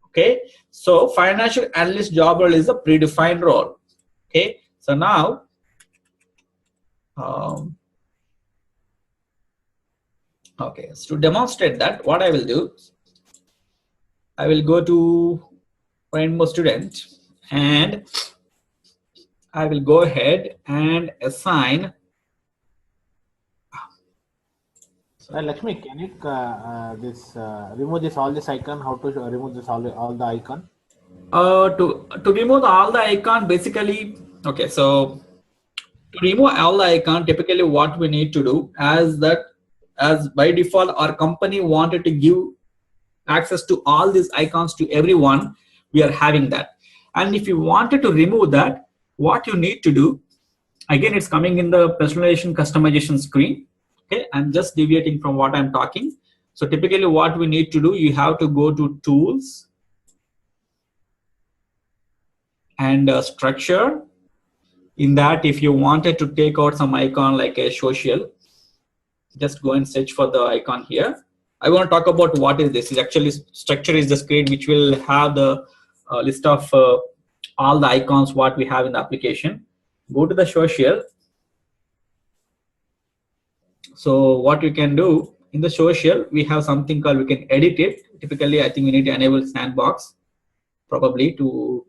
Okay, so financial analyst job role is a predefined role. Okay, so now okay, so to demonstrate that, what I will do, I will go to Rainbow Student and I will go ahead and assign. Lakshmi, can you remove this all this icon? How to remove this all the icon? To remove all the icon, basically, okay. So to remove all the icon, typically what we need to do, as by default our company wanted to give access to all these icons to everyone, we are having that. And if you wanted to remove that, what you need to do, again, it's coming in the personalization customization screen. Okay, I'm just deviating from what I'm talking. So typically what we need to do, you have to go to tools and structure. In that, if you wanted to take out some icon like a social, just go and search for the icon here. I want to talk about what is this. Is actually structure is the screen which will have the list of all the icons what we have in the application. Go to the social. So what you can do in the social, we have something called, we can edit it. Typically, I think we need to enable sandbox probably to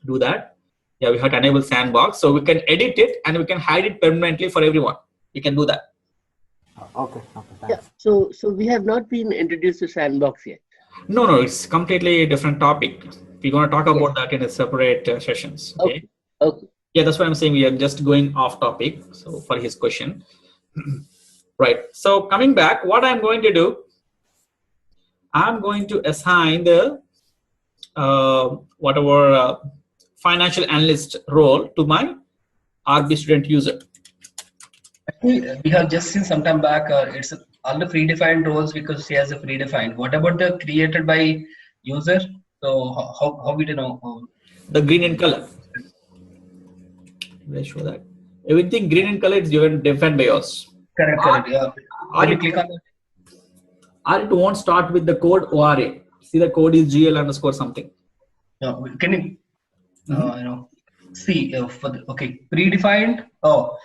do that. Yeah, we have to enable sandbox. So we can edit it and we can hide it permanently for everyone. You can do that. Okay, thanks. Yeah. So we have not been introduced to sandbox yet. No, it's completely a different topic. We're going to talk about that in a separate sessions. Okay? Okay. Yeah, that's what I'm saying. We are just going off topic. So for his question. Right. So coming back, what I'm going to do, I'm going to assign the whatever financial analyst role to my RB student user. Actually, we have just seen some time back, it's all the predefined roles because she has a predefined. What about the created by user? So how we do know? The green in color. Let's show that. Everything green in color is defined by us. Correct. Yeah. When you click on that. Or it won't start with the code ORA. See, the code is GL underscore something. Can you see for the, okay, predefined? Oh,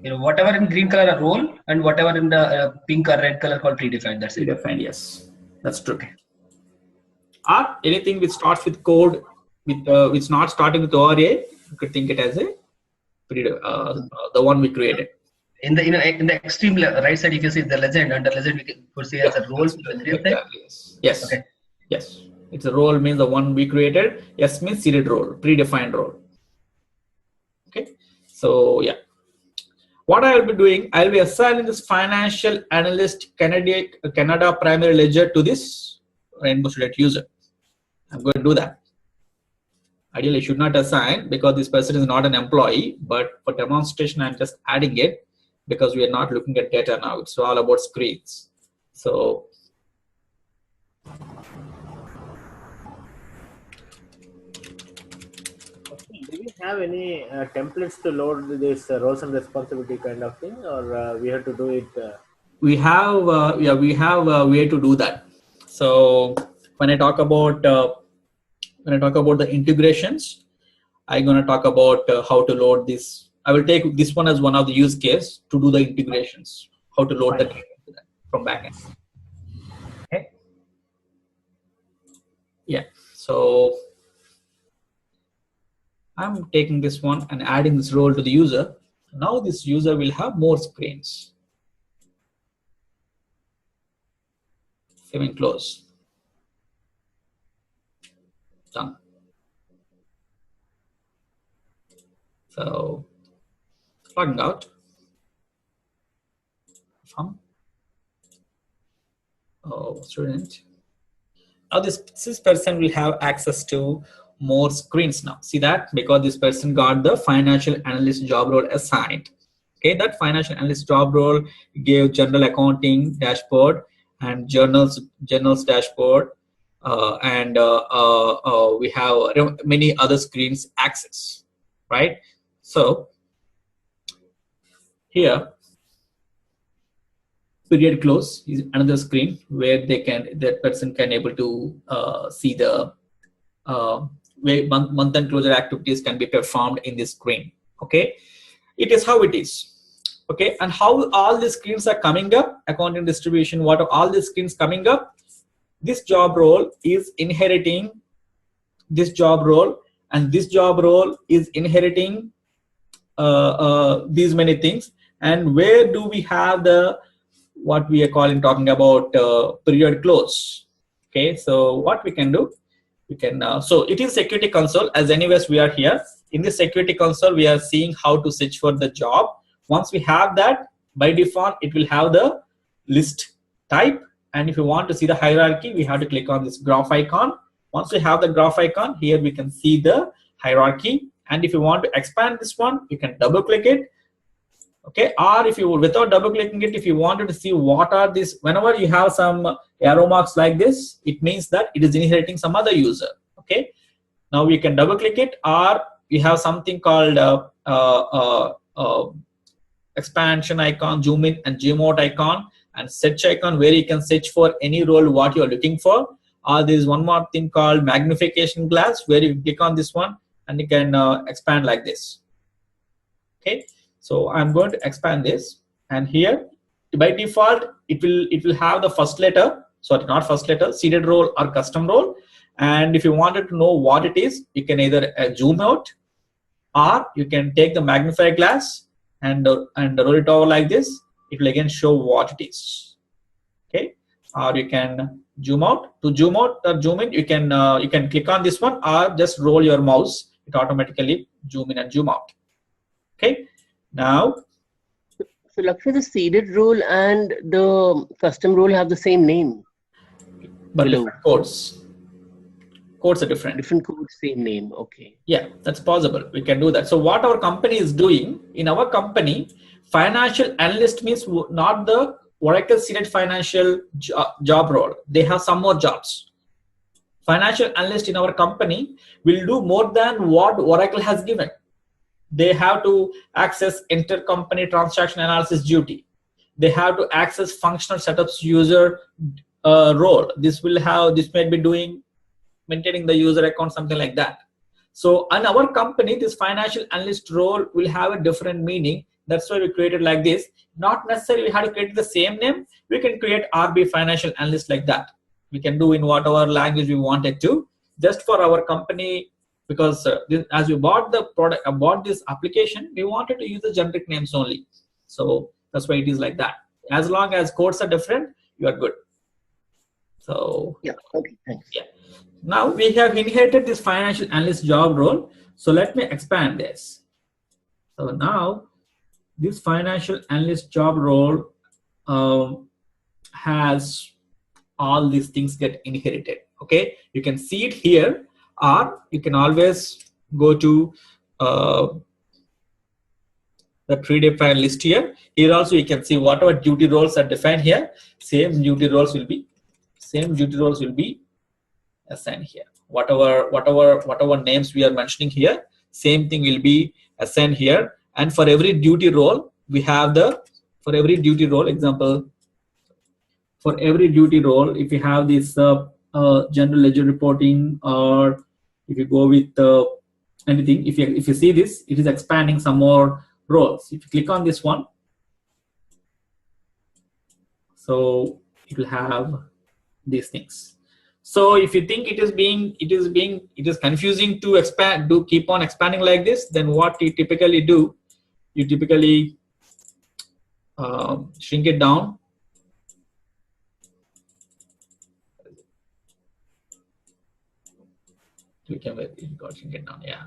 whatever in green color a role and whatever in the pink or red color called predefined. That's it. Predefined, yes, that's true. Or anything which starts with code with which not starting with ORA, you could think it as a the one we created. In the extreme right side, if you see the legend, under legend we could see as a role. Yes. Okay. Yes. It's a role means the one we created. Yes means seeded role, predefined role. Okay. So yeah. What I will be doing, I will be assigning this financial analyst Canada primary ledger to this Rainbow Student user. I'm going to do that. Ideally, I should not assign because this person is not an employee, but for demonstration, I'm just adding it because we are not looking at data now. It's all about screens. So we have any templates to load this roles and responsibility kind of thing, or we have to do it? We have a way to do that. So when I talk about the integrations, I'm going to talk about how to load this. I will take this one as one of the use case to do the integrations, how to load the data from backend. Okay. Yeah. So I'm taking this one and adding this role to the user. Now this user will have more screens. Save and close. Done. So logging out. Oh, student. Now this person will have access to more screens now. See that? Because this person got the financial analyst job role assigned. Okay, that financial analyst job role gave general accounting dashboard and journals dashboard, and we have many other screens access, right? So here, period close is another screen where that person can able to see the way month and closure activities can be performed in this screen. Okay, it is how it is. Okay, and how all these screens are coming up, accounting distribution, what are all these screens coming up? This job role is inheriting this job role, and this job role is inheriting these many things. And where do we have the what we are talking about period close? Okay, so what we can do, we can so it is security console. As anyways we are here in this security console, we are seeing how to search for the job. Once we have that, by default it will have the list type, and if you want to see the hierarchy, we have to click on this graph icon. Once we have the graph icon, here we can see the hierarchy, and if you want to expand this one, you can double click it. Okay, or if you without double clicking it, if you wanted to see what are these, whenever you have some arrow marks like this, it means that it is inheriting some other user. Okay, now we can double click it, or we have something called expansion icon, zoom in and zoom out icon, and search icon where you can search for any role what you are looking for. Or there is one more thing called magnification glass where you click on this one and you can expand like this. Okay, so I'm going to expand this, and here by default it will have the first letter, sorry not first letter, seeded role or custom role. And if you wanted to know what it is, you can either zoom out, or you can take the magnifier glass and roll it over like this. It will again show what it is. Okay, or you can zoom out. To zoom out or zoom in, you can click on this one, or just roll your mouse. It automatically zoom in and zoom out. Okay, now. So Lakshmi, the seeded role and the custom role have the same name, But below. different codes. Codes are different. Different code, same name. Okay. Yeah, that's possible. We can do that. So what our company is doing, in our company, financial analyst means not the Oracle seeded financial job role. They have some more jobs. Financial analyst in our company will do more than what Oracle has given. They have to access intercompany transaction analysis duty. They have to access functional setups user role. This may be doing maintaining the user account, something like that. So in our company, this financial analyst role will have a different meaning. That's why we created like this. Not necessarily we have to create the same name. We can create RB financial analyst like that. We can do in whatever language we wanted to, just for our company, because as we bought the product, bought this application, we wanted to use the generic names only. So that's why it is like that. As long as codes are different, you are good. So yeah, okay, thanks. Yeah. Now we have inherited this financial analyst job role. So let me expand this. So now this financial analyst job role has all these things get inherited. Okay, you can see it here, or you can always go to the predefined list here. Here also you can see whatever duty roles are defined here. Same duty roles will be assigned here. Whatever names we are mentioning here, same thing will be assigned here. And for every duty role, we have for every duty role, example, for every duty role, if you have this general ledger reporting, or if you go with anything, if you see this, it is expanding some more roles. If you click on this one, so it will have these things. So if you think it is confusing to expand, keep on expanding like this, then what you typically do, you typically shrink it down. We can shrink it down. Yeah,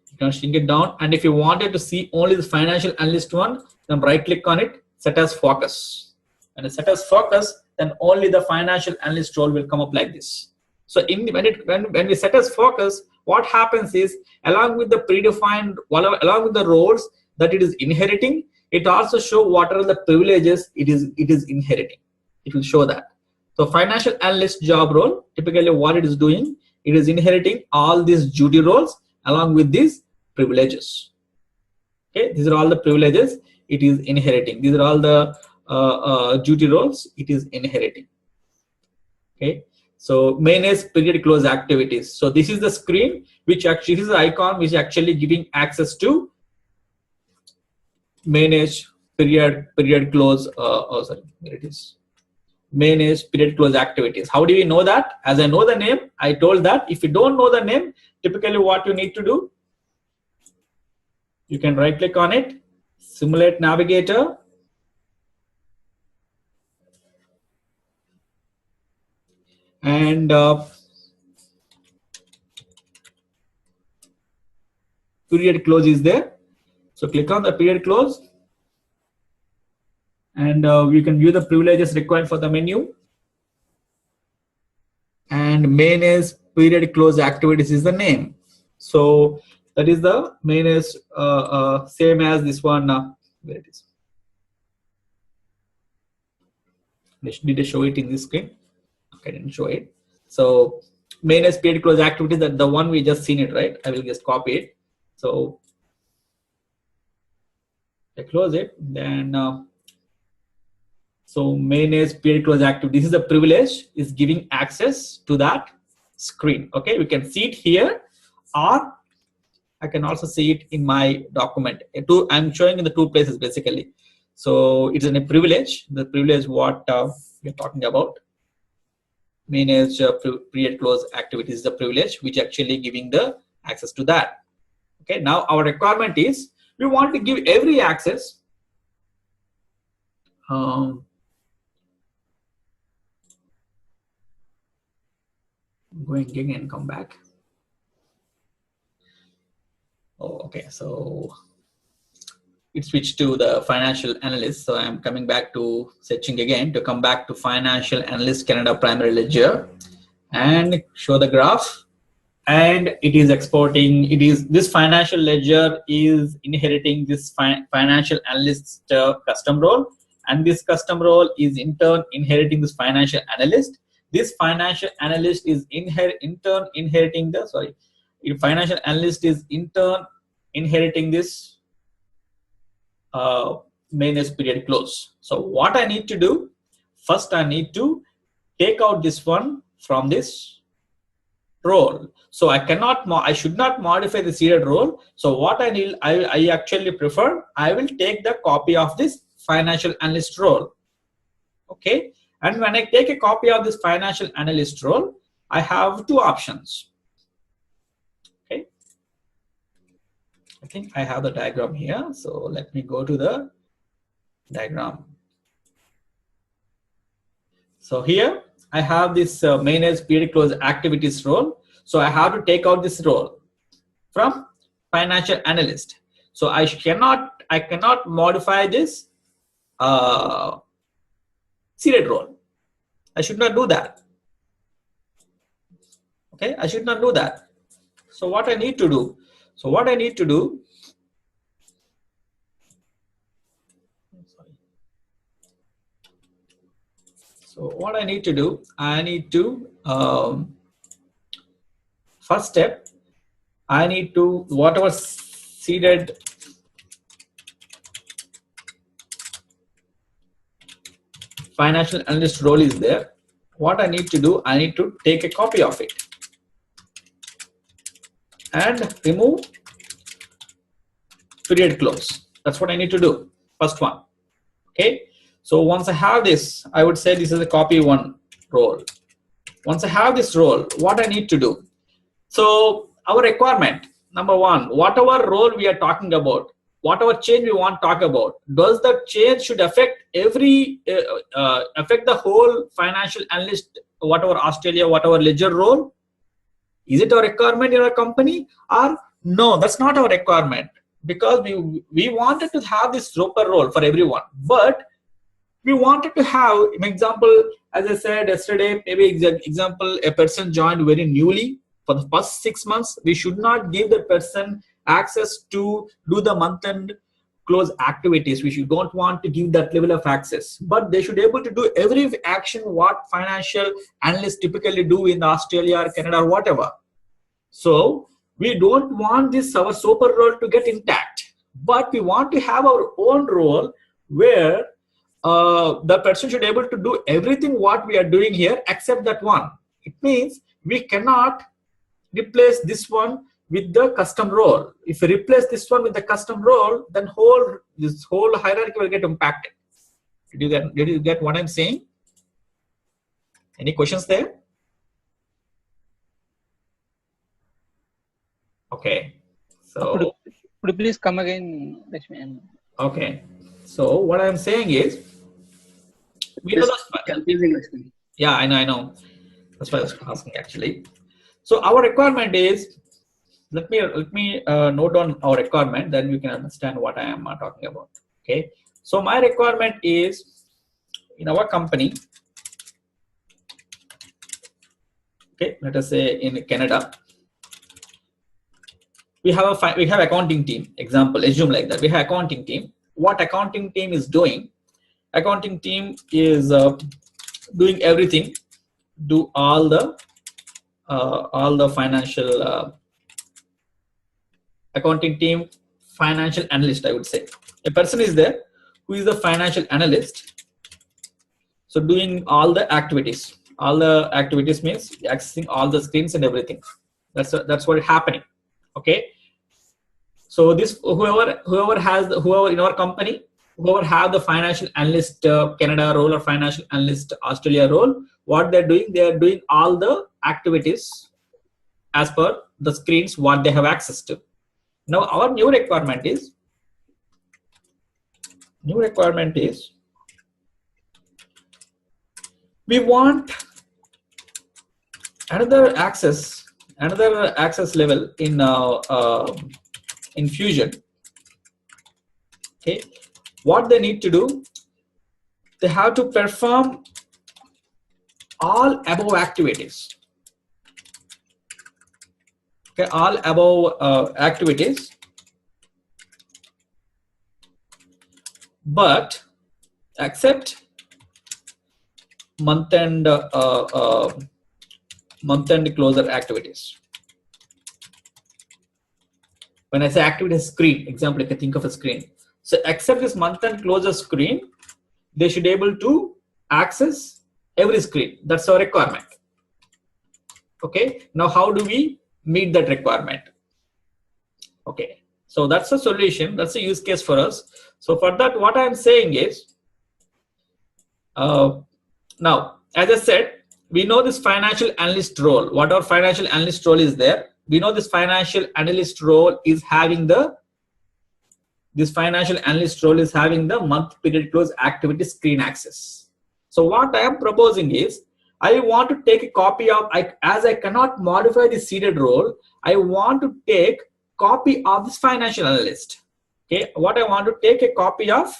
you can shrink it down. And if you wanted to see only the financial analyst one, then right click on it, set as focus. And set as focus, then only the financial analyst role will come up like this. So when we set as focus, what happens is, along with the predefined, along with the roles that it is inheriting, it also show what are the privileges it is inheriting. It will show that. So financial analyst job role, typically what it is doing, it is inheriting all these duty roles along with these privileges. Okay, these are all the privileges it is inheriting. These are all the duty roles it is inheriting. Okay, so manage period close activities. So this is the screen which actually, this is the icon which is actually giving access to manage period close. Oh, sorry, here it is. Manage period close activities. How do we know that? As I know the name, I told that if you don't know the name, typically what you need to do, you can right click on it, simulate navigator, and period close is there. So click on the period close, and you can view the privileges required for the menu. And manage period close activities is the name. So that is the manage, same as this one. Where it is? Did I show it in this screen? Okay, I didn't show it. So manage period close activities, that the one we just seen it, right? I will just copy it. So I close it, then so manage period close activity. This is the privilege is giving access to that screen. Okay, we can see it here, or I can also see it in my document. I'm showing in the two places basically. So it's in a privilege. The privilege what we're talking about. Manage period close activities is the privilege which actually giving the access to that. Okay, now our requirement is we want to give every access. Going again and come back. Oh, okay, so it switched to the financial analyst. So I'm coming back to searching again to come back to financial analyst Canada primary ledger and show the graph. And it is exporting. It is this financial ledger is inheriting this financial analyst custom role, and this custom role is in turn inheriting this financial analyst. This financial analyst is in turn inheriting the financial analyst is in turn inheriting this manage period close. So what I need to do, first I need to take out this one from this role. So I should not modify the serial role. So what I need, I actually prefer, I will take the copy of this financial analyst role. Okay, and when I take a copy of this financial analyst role, I have two options. Okay, I think I have the diagram here. So let me go to the diagram. So here I have this manage period close activities role. So I have to take out this role from financial analyst. So I cannot modify this serial role. I should not do that. Okay, I should not do that. So what I need to do? So what I need to do? So what I need to do? I need to first step. I need to, whatever seeded financial analyst role is there, what I need to do, I need to take a copy of it and remove period close. That's what I need to do, first one. Okay, so once I have this, I would say this is a copy one role. Once I have this role, what I need to do? So our requirement, number one, whatever role we are talking about, whatever change we want to talk about, does that change should affect affect the whole financial analyst, whatever Australia, whatever ledger role? Is it a requirement in our company, or no? That's not our requirement, because we wanted to have this super role for everyone, but we wanted to have an example, as I said yesterday, maybe example, a person joined very newly. For the first 6 months, we should not give the person access to do the month-end close activities. We don't want to give that level of access, but they should be able to do every action what financial analysts typically do in Australia or Canada or whatever. So we don't want this our super role to get intact, but we want to have our own role where the person should be able to do everything what we are doing here except that one. It means we cannot replace this one with the custom role. If we replace this one with the custom role, then this whole hierarchy will get impacted. Did you get what I'm saying? Any questions there? Okay. So Could you please come again, Lakshmi? okay. So what I'm saying is, we know that's Confusing, Lakshmi. yeah, I know. That's why I was asking actually. So our requirement is, let me note down our requirement, then you can understand what I am talking about. Okay. So my requirement is, in our company, okay, let us say in Canada, we have accounting team. Example, assume like that. We have accounting team. What accounting team is doing? Accounting team is doing everything. Do all the financial accounting team, financial analyst, I would say. A person is there who is the financial analyst. So doing all the activities. All the activities means accessing all the screens and everything. That's what is happening. Okay. So this whoever in our company, whoever have the financial analyst Canada role or financial analyst Australia role, what they're doing, they are doing all the activities as per the screens what they have access to. Now our new requirement is we want another access level in Fusion. Okay, what they need to do, they have to perform all above activities. Okay, all above activities, but except month-end closer activities. When I say activity screen, example, you can think of a screen. So except this month-end closer screen, they should be able to access every screen. That's our requirement. Okay. Now, how do we meet that requirement? Okay. So that's a solution. That's a use case for us. So for that, what I'm saying is, now, as I said, we know this financial analyst role. What our financial analyst role is there? We know this financial analyst role is having the month period close activity screen access. So what I am proposing is, I want to take a copy of, as I cannot modify the seeded role, I want to take copy of this financial analyst. Okay, what I want to take a copy of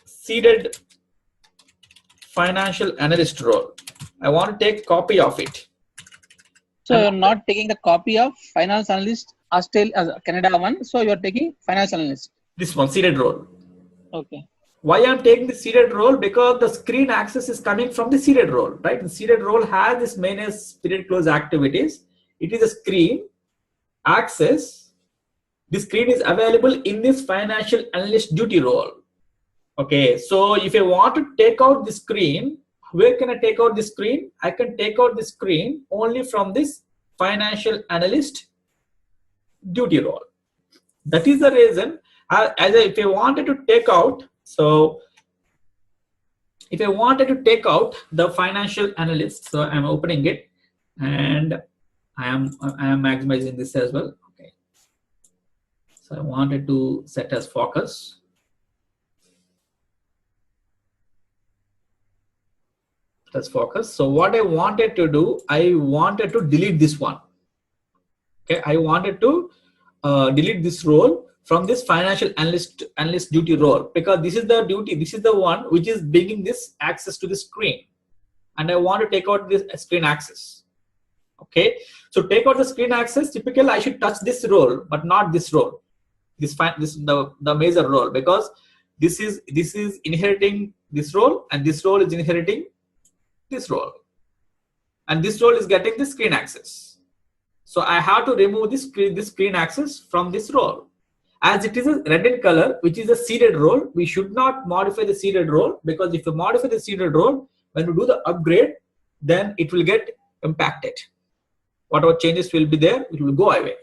seeded financial analyst role. I want to take copy of it. So you're not taking the copy of finance analyst Australia Canada one. So you're taking finance analyst. This one, seeded role. Okay. why I'm taking the seeded role? Because the screen access is coming from the seeded role, right? The seeded role has this manage period close activities. It is a screen access. The screen is available in this financial analyst duty role. Okay, so if I want to take out the screen, where can I take out the screen? I can take out the screen only from this financial analyst duty role. That is the reason. If I wanted to take out, so if I wanted to take out the financial analyst, so I'm opening it and I am maximizing this as well. Okay. So I wanted to set as focus. Let's focus. So what I wanted to do, I wanted to delete this one. Okay, I wanted to delete this role from this financial analyst duty role, because this is the duty, this is the one which is bringing this access to the screen, and I want to take out this screen access. Okay, so take out the screen access. Typically, I should touch this role, but not this role. This the major role, because this is inheriting this role, and this role is inheriting this role, and this role is getting the screen access. So I have to remove this screen access from this role. As it is a red in color, which is a seeded role, we should not modify the seeded role, because if you modify the seeded role, when we do the upgrade, then it will get impacted. Whatever changes will be there, it will go away.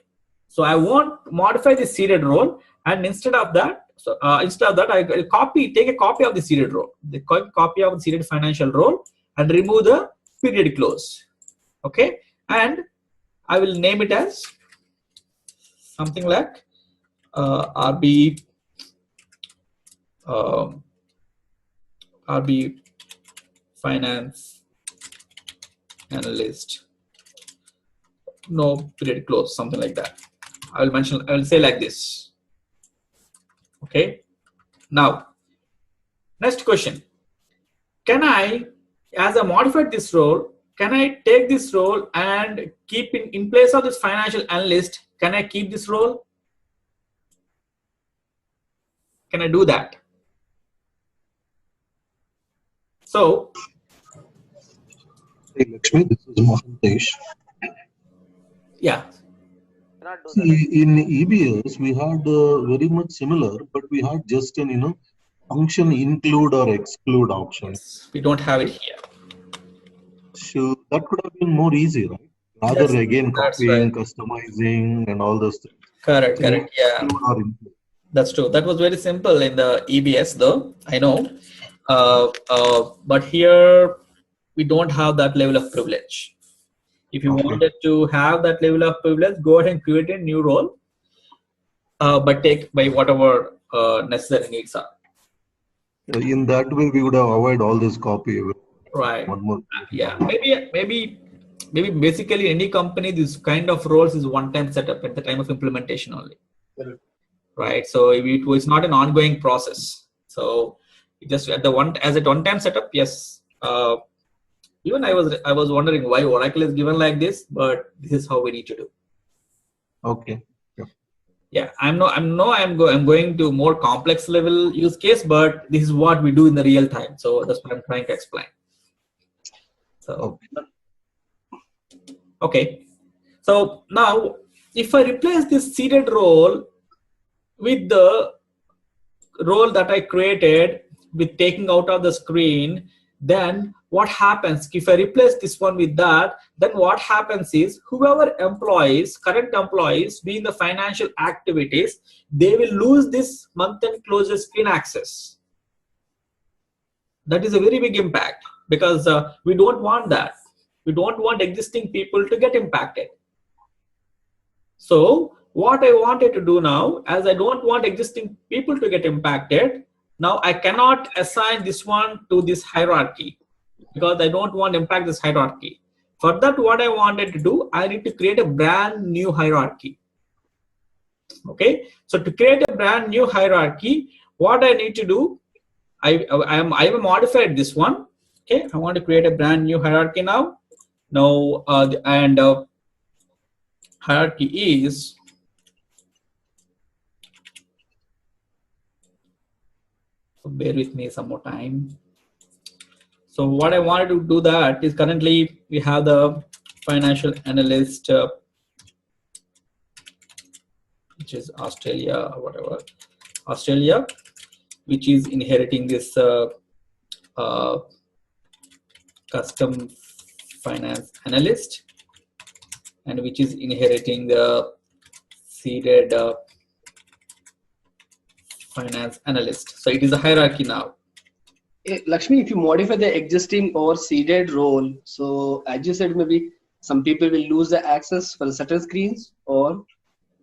So I won't modify the seeded role, and instead of that, I take a copy of the seeded role, the copy of the seeded financial role, and remove the period close. Okay, and I will name it as something like RB finance analyst, no period close, something like that. I will say like this. Okay, now next question. Can I, as I modified this role, can I take this role and keep in place of this financial analyst? Can I keep this role? Can I do that? So, Hey Lakshmi, this is Mahantesh. yeah. See, in EBS we had very much similar, but we had just an function include or exclude option. Yes, we don't have it here. So that could have been more easy, right? Rather Yes, again that's copying, right. customizing, and all those things. Correct, Can correct. Yeah, exclude or include. that's true. That was very simple in the EBS, though. I know, but here we don't have that level of privilege. If you Okay. wanted to have that level of privilege, go ahead and create a new role, but take by whatever necessary needs are. In that way, we would have avoided all this copy. Right. One more. Yeah. Maybe basically any company, this kind of roles is one-time setup at the time of implementation only. Correct. Right. So it was not an ongoing process. So just at the one-time setup, yes. Even I was wondering why Oracle is given like this, but this is how we need to do. Okay. Yeah, I'm going to more complex level use case, but this is what we do in the real time. So that's what I'm trying to explain. So okay. So now if I replace this seeded role with the role that I created with taking out of the screen, then what happens if I replace this one with that? Then what happens is whoever employees, current employees being the financial activities, they will lose this month-end closure screen access. That is a very big impact, because we don't want that. We don't want existing people to get impacted. So what I wanted to do now, as I don't want existing people to get impacted, now I cannot assign this one to this hierarchy, because I don't want to impact this hierarchy. For that, what I wanted to do, I need to create a brand new hierarchy. Okay, so to create a brand new hierarchy, what I need to do, I have modified this one. Okay, I want to create a brand new hierarchy now. Now, hierarchy is So bear with me some more time. So what I wanted to do that is currently we have the financial analyst, which is Australia or whatever, Australia, which is inheriting this custom finance analyst, and which is inheriting the seeded finance analyst. So it is a hierarchy now. Lakshmi, if you modify the existing or seeded role, so as you said, maybe some people will lose the access for certain screens, or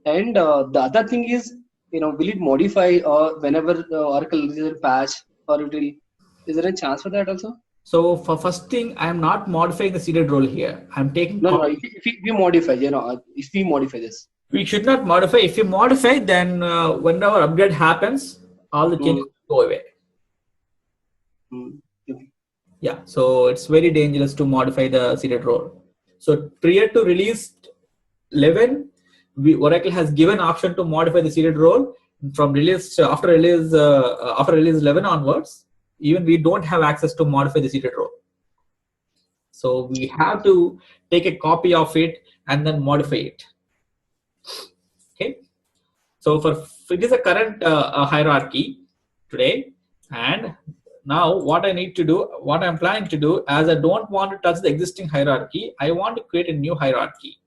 and the other thing is, will it modify or whenever the Oracle releases a patch, or it will? Is there a chance for that also? So for first thing, I am not modifying the seeded role here. I'm taking. No. If we modify, if we modify this, we should not modify. If you modify, then whenever upgrade happens, all the changes go away. Okay. Yeah, so it's very dangerous to modify the seeded role. So prior to release 11, Oracle has given option to modify the seeded role. From release after release 11 onwards, even we don't have access to modify the seeded role. So we have to take a copy of it and then modify it. Okay. So it is a current hierarchy today, and now what I need to do, what I'm planning to do, as I don't want to touch the existing hierarchy, I want to create a new hierarchy.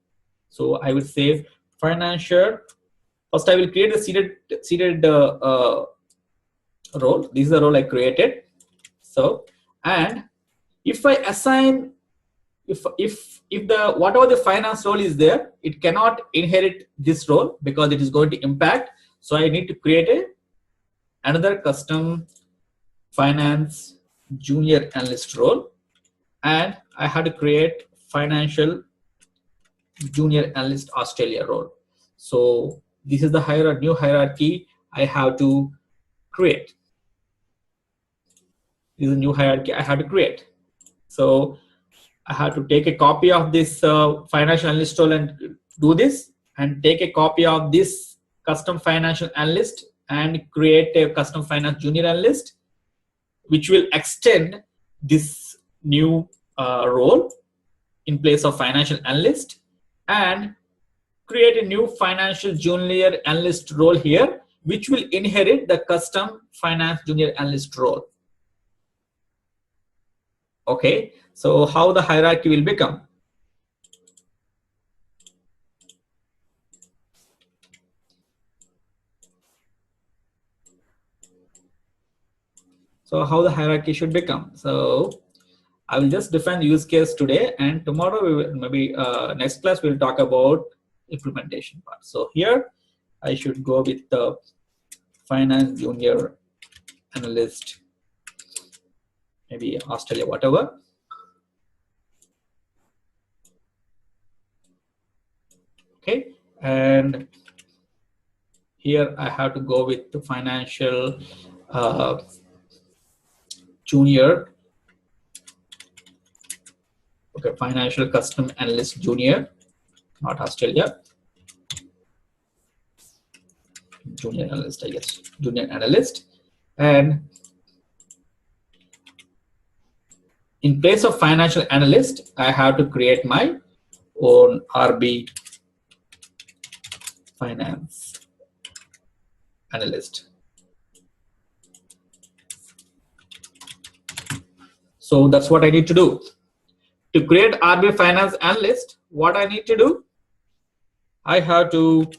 So I will say financial. First, I will create a seeded role. This is the role I created. So, and if I assign, if the whatever the finance role is there, it cannot inherit this role because it is going to impact. So I need to create another custom finance junior analyst role, and I had to create financial junior analyst Australia role. So this is the new hierarchy I have to create. This is a new hierarchy I have to create. So I have to take a copy of this financial analyst role and do this, and take a copy of this custom financial analyst and create a custom finance junior analyst, which will extend this new role in place of financial analyst, and create a new financial junior analyst role here, which will inherit the custom finance junior analyst role. Okay, so how the hierarchy will become? So how the hierarchy should become? So I will just define the use case today, and tomorrow we will, maybe next class we'll talk about implementation part. So here I should go with the finance junior analyst, maybe Australia, whatever. Okay, and here I have to go with the financial junior. Okay, financial custom analyst junior, not Australia. Junior analyst, I guess. Junior analyst. And in place of financial analyst, I have to create my own RB finance analyst. So that's what I need to do. To create RB finance analyst, what I need to do, I have to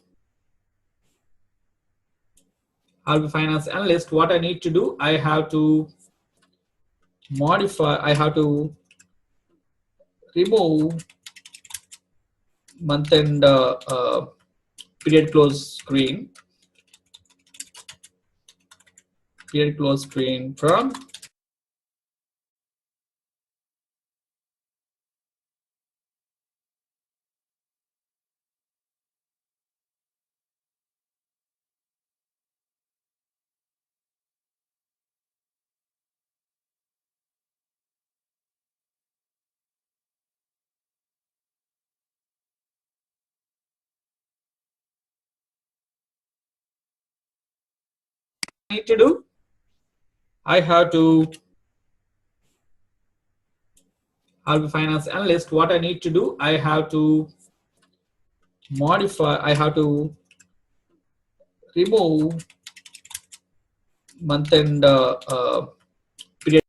RB finance analyst, what I need to do, I have to modify, I have to remove month end period close screen, from need to do. I have to, I'll be finance analyst. What I need to do, I have to modify, I have to remove month end period.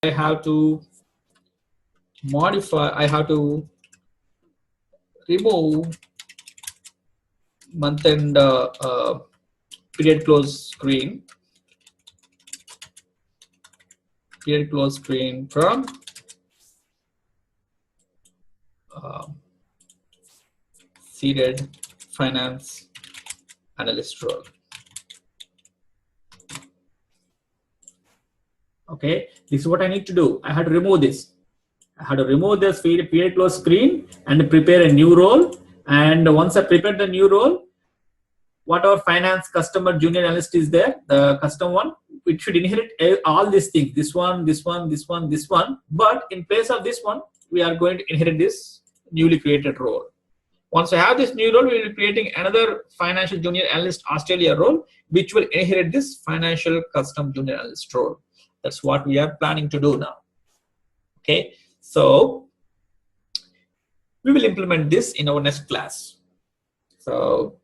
I have to modify, I have to remove month end period close screen, from seeded finance analyst role. Okay, this is what I need to do. I had to remove this. I had to remove this period close screen and prepare a new role. And once I prepared the new role, whatever finance customer junior analyst is there, the custom one, it should inherit all these things. This one, this one, this one, this one. But in place of this one, we are going to inherit this newly created role. Once I have this new role, we will be creating another financial junior analyst Australia role, which will inherit this financial custom junior analyst role. That's what we are planning to do now. Okay, so we will implement this in our next class. So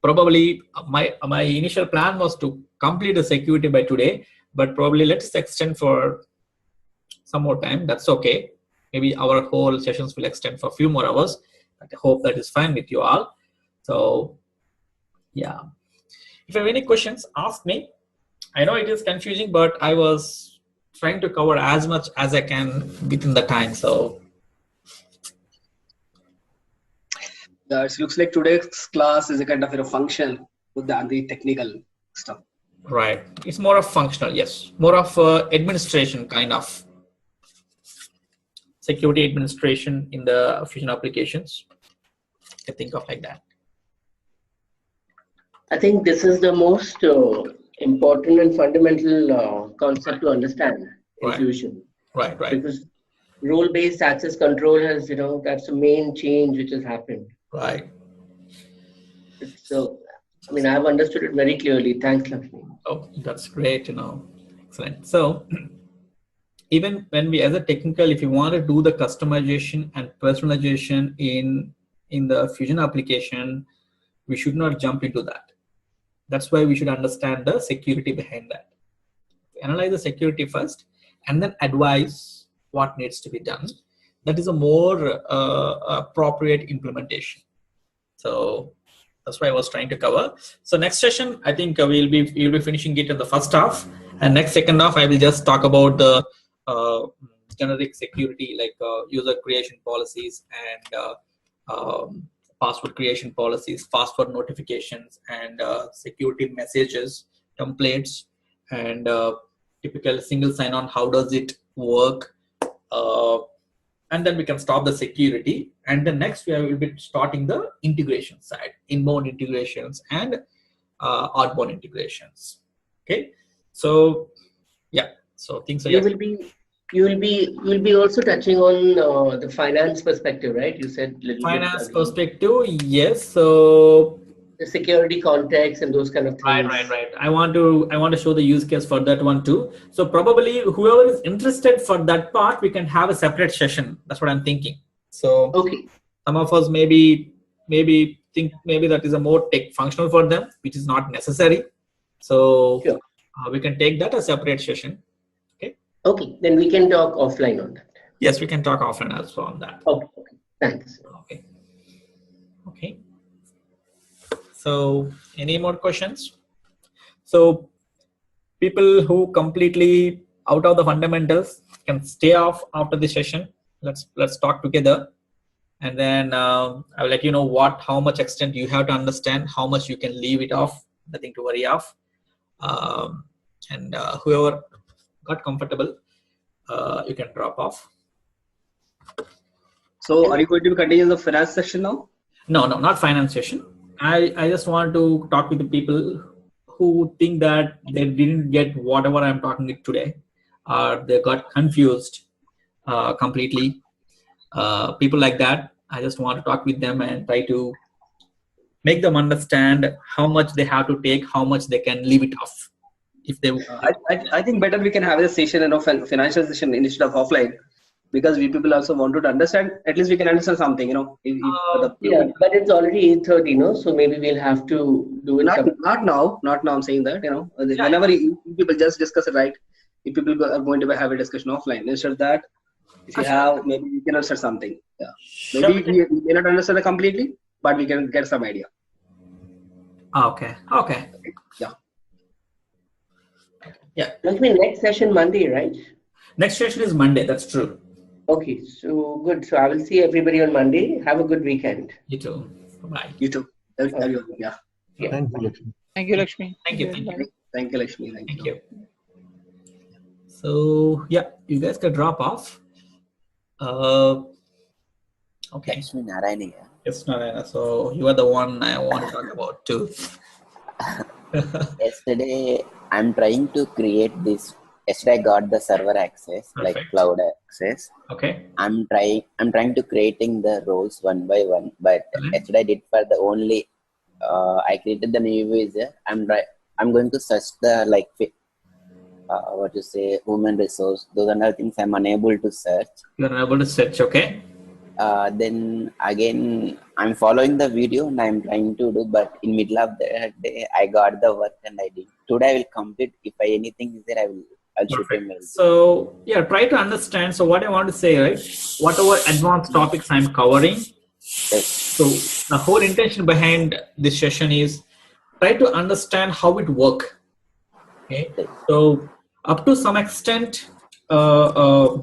probably my initial plan was to complete the security by today, but probably let's extend for some more time. That's okay. Maybe our whole sessions will extend for a few more hours. I hope that is fine with you all. So yeah, if you have any questions, ask me. I know it is confusing, but I was trying to cover as much as I can within the time. So Yeah, it looks like today's class is a kind of a function with the technical stuff. right, it's more of functional, yes, more of administration kind of security administration in the Fusion applications. I think of like that. I think this is the most important and fundamental concept to understand in Right. Fusion. Right, right, Because role-based access control has, that's the main change which has happened. right. So, I mean, I've understood it very clearly. Thanks, Lakshmi. Oh, that's great, excellent. So even when we, as a technical, if you want to do the customization and personalization in the Fusion application, we should not jump into that. That's why we should understand the security behind that. Analyze the security first and then advise what needs to be done. That is a more appropriate implementation. So that's why I was trying to cover. So next session, I think you'll be finishing it in the first half, and next second half, I will just talk about the generic security, like user creation policies and password creation policies, password notifications, and security messages, templates, and typical single sign-on. How does it work? And then we can stop the security. And then next we will be starting the integration side, inbound integrations and outbound integrations. Okay, so yeah, so things are. You will be also touching on the finance perspective, right? You said little Finance bit, perspective, yes. So the security context and those kind of things. Right. I want to show the use case for that one too. So probably whoever is interested for that part, we can have a separate session. That's what I'm thinking. So Okay. some of us maybe think that is a more tech functional for them, which is not necessary. So Sure. We can take that a separate session. Okay, then we can talk offline on that. Yes, we can talk often also on that. Okay. Thanks. Okay. So any more questions? So people who completely out of the fundamentals can stay off after the session. Let's talk together, and then I will let you know how much extent you have to understand, how much you can leave it off, nothing to worry of. And whoever got comfortable, you can drop off. So are you going to continue the finance section now? No, not finance session. I just want to talk with the people who think that they didn't get whatever I'm talking today, or they got confused completely. People like that, I just want to talk with them and try to make them understand how much they have to take, how much they can leave it off. If they, I think better we can have a session, financial session instead of offline, because we people also wanted to understand. At least we can understand something, Yeah, but it's already 8:30, no? So maybe we'll have to do it. Not now. I'm saying that whenever you people just discuss it, right? If people are going to have a discussion offline, instead of that, if you have, maybe we can understand something. Yeah, maybe we may not understand it completely, but we can get some idea. Okay. Yeah. That means next session Monday, right? Next session is Monday. That's true. Okay, so good. So I will see everybody on Monday. Have a good weekend. You too. Bye. You too. Yeah. Thank you, Lakshmi. Thank you, Lakshmi. Thank you. Thank you, Lakshmi. Thank you. So yeah, you guys can drop off. Okay. Lakshmi Narayana. Yes, Narayana. So you are the one I want to talk about too. Yesterday, I'm trying to create this. Yesterday, I got the server access, like cloud access. Okay. I'm trying to creating the roles one by one. But yesterday, I did for the only. I created the new user. I'm going to search the human resource. Those are things I'm unable to search. You're unable to search. Okay. Then again, I'm following the video and I'm trying to do, but in middle of the day, I got the work and I did. Today I will complete. If anything is there, I'll shoot a mail. So yeah, try to understand. So what I want to say, right? Whatever advanced topics I'm covering. Yes. So the whole intention behind this session is try to understand how it works. Okay. So up to some extent. Whenever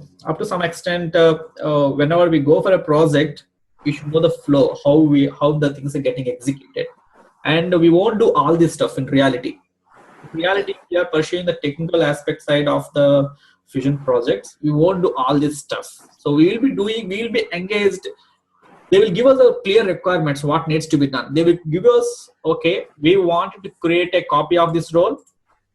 we go for a project, we should know the flow, how the things are getting executed, and we won't do all this stuff in reality. In reality, we are pursuing the technical aspect side of the Fusion projects. We won't do all this stuff. So we will be engaged. They will give us a clear requirements what needs to be done. They will give us, okay, we wanted to create a copy of this role.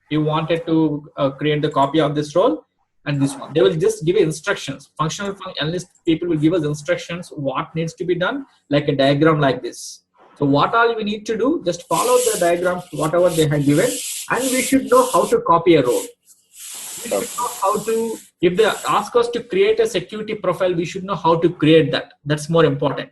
You wanted to create the copy of this role. And this one, they will just give instructions. Functional analyst people will give us instructions what needs to be done, like a diagram like this. So what all we need to do, just follow the diagrams, whatever they have given, and we should know how to copy a role. We should know how to, if they ask us to create a security profile, we should know how to create that. That's more important.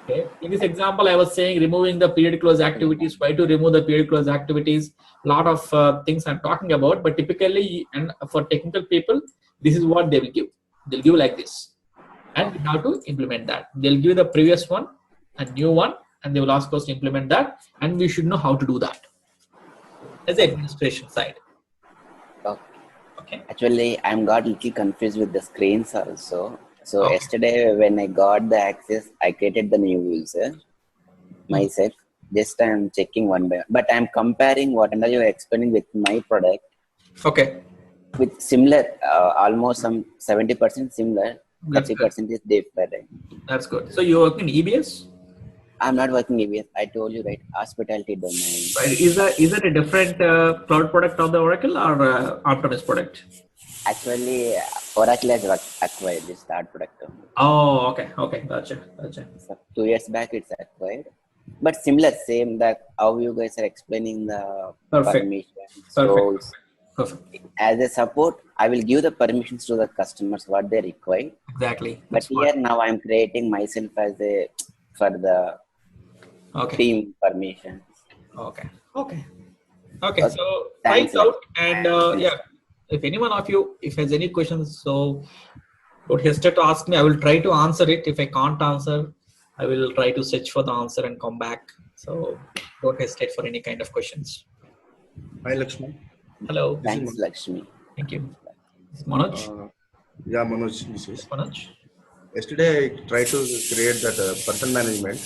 Okay. In this example, I was saying removing the period close activities. Why to remove the period close activities? A lot of things I'm talking about, but typically, and for technical people, this is what they will give. They'll give like this, and we have to implement that. They'll give the previous one, a new one, and they will ask us to implement that, and we should know how to do that. As the administration side. Okay. Actually, I'm got little confused with the screens also. So yesterday when I got the access, I created the new user myself. Just I'm checking one by one, but I'm comparing whatever you're explaining with my product. Okay. With similar, almost some 70% similar, 30% is different. That's good. So you work in EBS? I'm not working EBS. I told you, right? Hospitality domain. Right. Is that a different cloud product of the Oracle or on-premise product? Actually, Oracle has acquired this third product. Oh, okay. Gotcha. So 2 years back, it's acquired. But similar, same that how you guys are explaining the permissions. Perfect. As a support, I will give the permissions to the customers what they require. Exactly. But here now I'm creating myself as for the team permissions. Okay. So try it out, and yeah, if anyone of you has any questions, so don't hesitate to ask me. I will try to answer it. If I can't answer, I will try to search for the answer and come back. So don't hesitate for any kind of questions. Hi, Lakshmi. Hello. Thanks, Lakshmi. Thank you. Manoj? Yeah, Manoj. This is Manoj. Yesterday, I tried to create that person management.